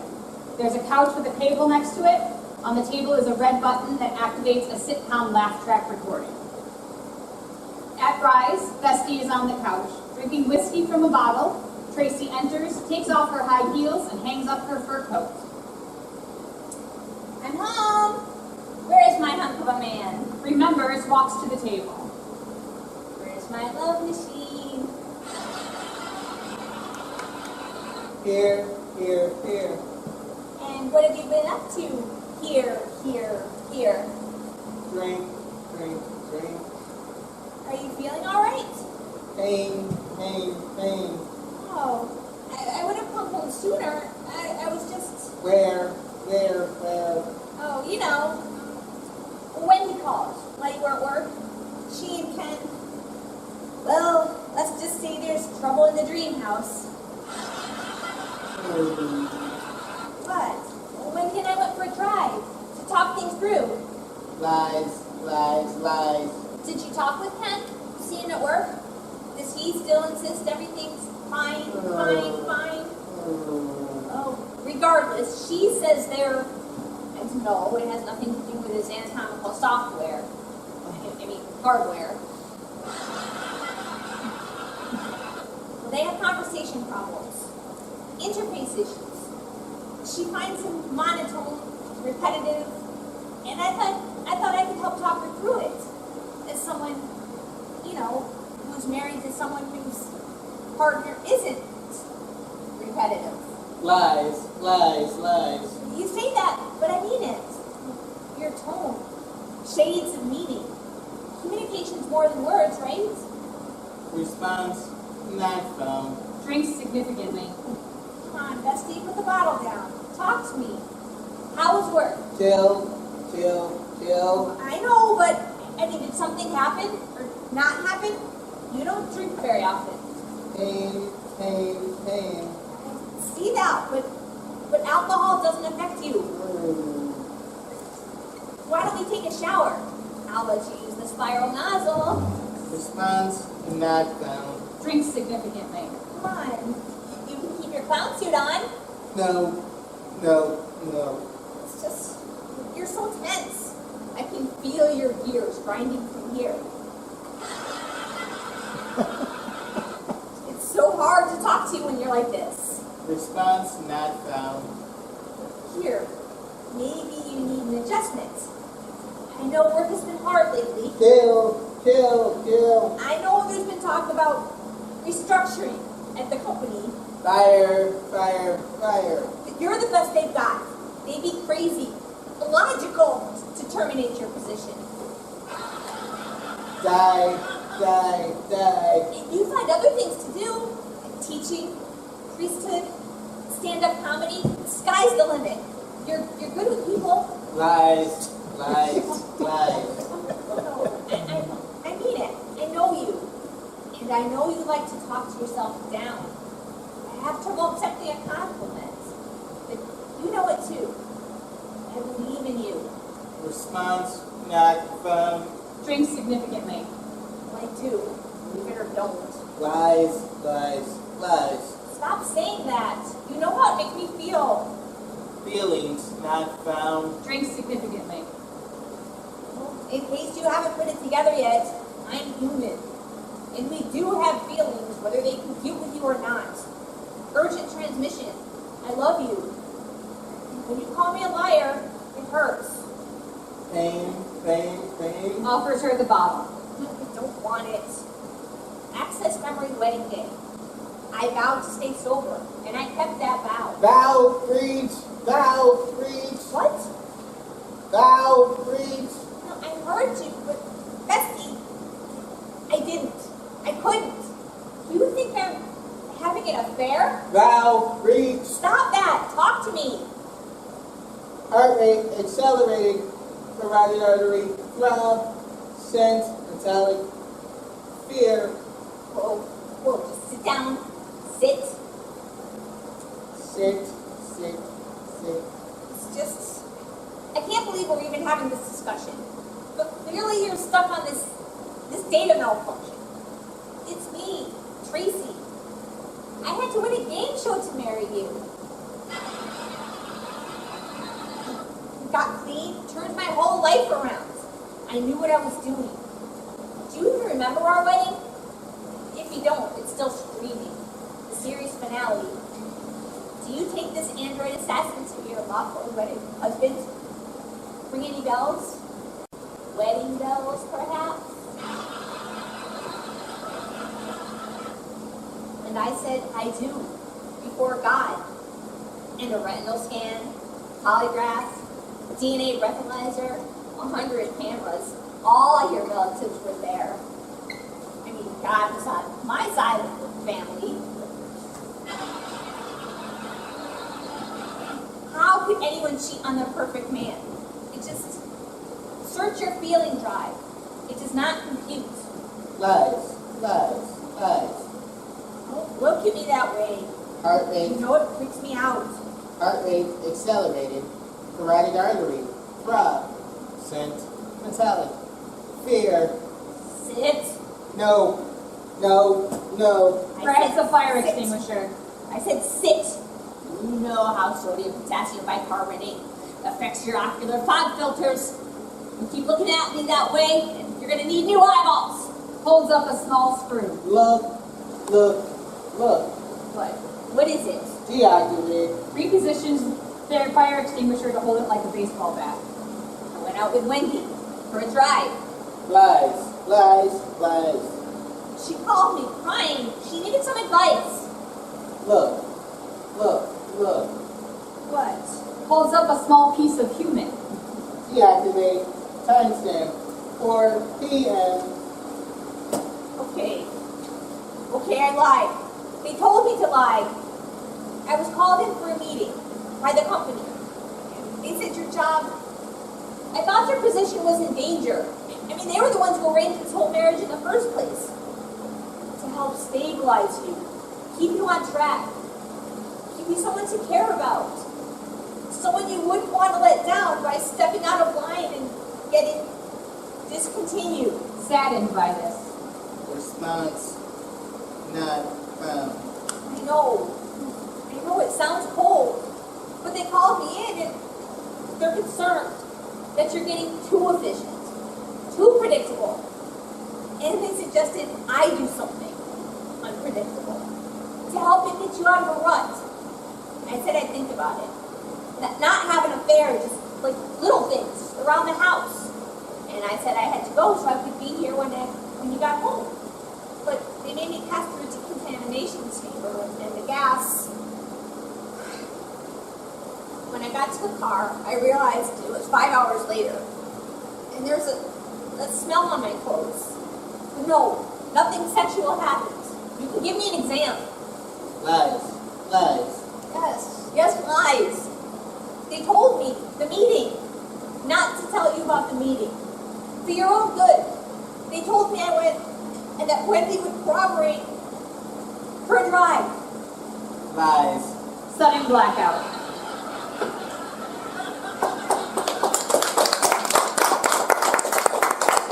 There's a couch with a table next to it. On the table is a red button that activates a sitcom laugh track recording. At Rise, Vesty is on the couch, drinking whiskey from a bottle. Tracy enters, takes off her high heels, and hangs up her fur coat. I'm home. Where is my hunk of a man? Remembers, walks to the table. Where's my love machine? Here. And what have you been up to? Here. Drink. Are you feeling all right? Pain. Oh, I would have come home sooner. I was just... Where? Where? Oh, you know, when he called, while you were at work, she and Ken, well, let's just say there's trouble in the dream house. What? When Ken and I went for a drive to talk things through. Lies. Did you talk with Ken? See him at work? Does he still insist everything's fine? Oh, regardless, she says they're, I don't know, it has nothing to do with his anatomical software. I mean, hardware. Well, they have conversation problems, interface issues. She finds him monotone, repetitive, and I thought I could help talk her through it. As someone, you know, who's married to someone whose partner isn't repetitive. Lies. You say that, but I mean it. Your tone, shades of meaning. Communication's more than words, right? Response not found. Drink significantly. Come on, Bestie, put the bottle down. Talk to me. How was work? Chill. I know, but I mean, did something happen or not happen? You don't drink very often. Pain. See that, but alcohol doesn't affect you. Why don't we take a shower? I'll let you use the spiral nozzle. Response not found. Drink significantly. Come on, you can keep your clown suit on. No. It's just, you're so tense. I can feel your gears grinding from here. It's so hard to talk to you when you're like this. Response not found. Here, maybe you need an adjustment. I know work has been hard lately. Kill. I know there's been talk about restructuring at the company. Fire. But you're the best they've got. They'd be crazy, illogical to terminate your position. Die. If you find other things to do, like teaching, priesthood, stand-up comedy, sky's the limit. You're good with people. Lies. No, I mean it. I know you. And I know you like to talk to yourself down. I have trouble accepting a compliment. But you know it too. I believe in you. Response not found. Drink significantly. I do. Believe it or don't. Lies. Stop saying that. You know how it makes me feel. Feelings not found. Drink significantly. In case you haven't put it together yet, I'm human. And we do have feelings, whether they compute with you or not. Urgent transmission. I love you. When you call me a liar, it hurts. Pain. Offers her the bottle. I don't want it. Access memory wedding day. I vowed to stay sober, and I kept that vow. Vow breach. What? Vow breach. No, I heard you, but Bestie, I didn't. I couldn't. You think I'm having an affair? Vow breach. Stop that. Talk to me. Heart rate accelerating. Carotid artery throb. Sense metallic. Fear. Whoa, just sit down. Sit. Sit. It's just, I can't believe we're even having this discussion. But clearly you're stuck on this data malfunction. It's me, Tracy. I had to win a game show to marry you. Got clean, turned my whole life around. I knew what I was doing. Do you even remember our wedding? If you don't, it's still streaming. The series finale. Do you take this android assassin to your lawful wedded husband? Ring any bells? Wedding bells, perhaps? And I said, I do, before God. And a retinal scan, polygraph, DNA breathalyzer, 100 cameras. All your relatives were there. I mean, God was on my side of the family. How could anyone anyone cheat on the perfect man. It just, search your feeling drive. It does not compute. Lies, lies, lies. Don't look at me that way. Heart rate, You know it freaks me out. heart rate accelerated, carotid artery, throb, scent, metallic, fear, Sit. no, no, no. Grabs the fire sit. extinguisher. I said sit. You know how sodium potassium bicarbonate affects your ocular fog filters. You keep looking at me that way, and you're gonna need new eyeballs. Holds up a small screw. Look, look, look. What is it? Deactivate. Repositions their fire extinguisher to hold it like a baseball bat. I went out with Wendy for a drive. Lies, lies, lies. She called me crying. She needed some advice. Look, look, look. What? Holds up a small piece of human. Deactivate. Timestamp. 4 p.m. Okay. Okay, I lied. They told me to lie. I was called in for a meeting by the company. They said your job, I thought your position was in danger. I mean, they were the ones who arranged this whole marriage in the first place. To help stabilize you, keep you on track, give you someone to care about. Someone you wouldn't want to let down by stepping out of line and getting discontinued. Saddened by this. Response not found. I know it sounds cold, but they called me in and they're concerned that you're getting too efficient, too predictable. And they suggested I do something unpredictable to help it get you out of a rut. I said I'd think about it. Not have an affair, just like little things around the house. And I said I had to go so I could be here when you got home. But they made me pass through a decontamination chamber and the gas. When I got to the car, I realized it was 5 hours later. And there's a smell on my clothes. No, nothing sexual happened. You can give me an exam. Lies, lies. Yes, lies. They told me, the meeting, not to tell you about the meeting. For your own good. They told me I went, and that Wendy would corroborate her drive. Lies. Sudden blackout.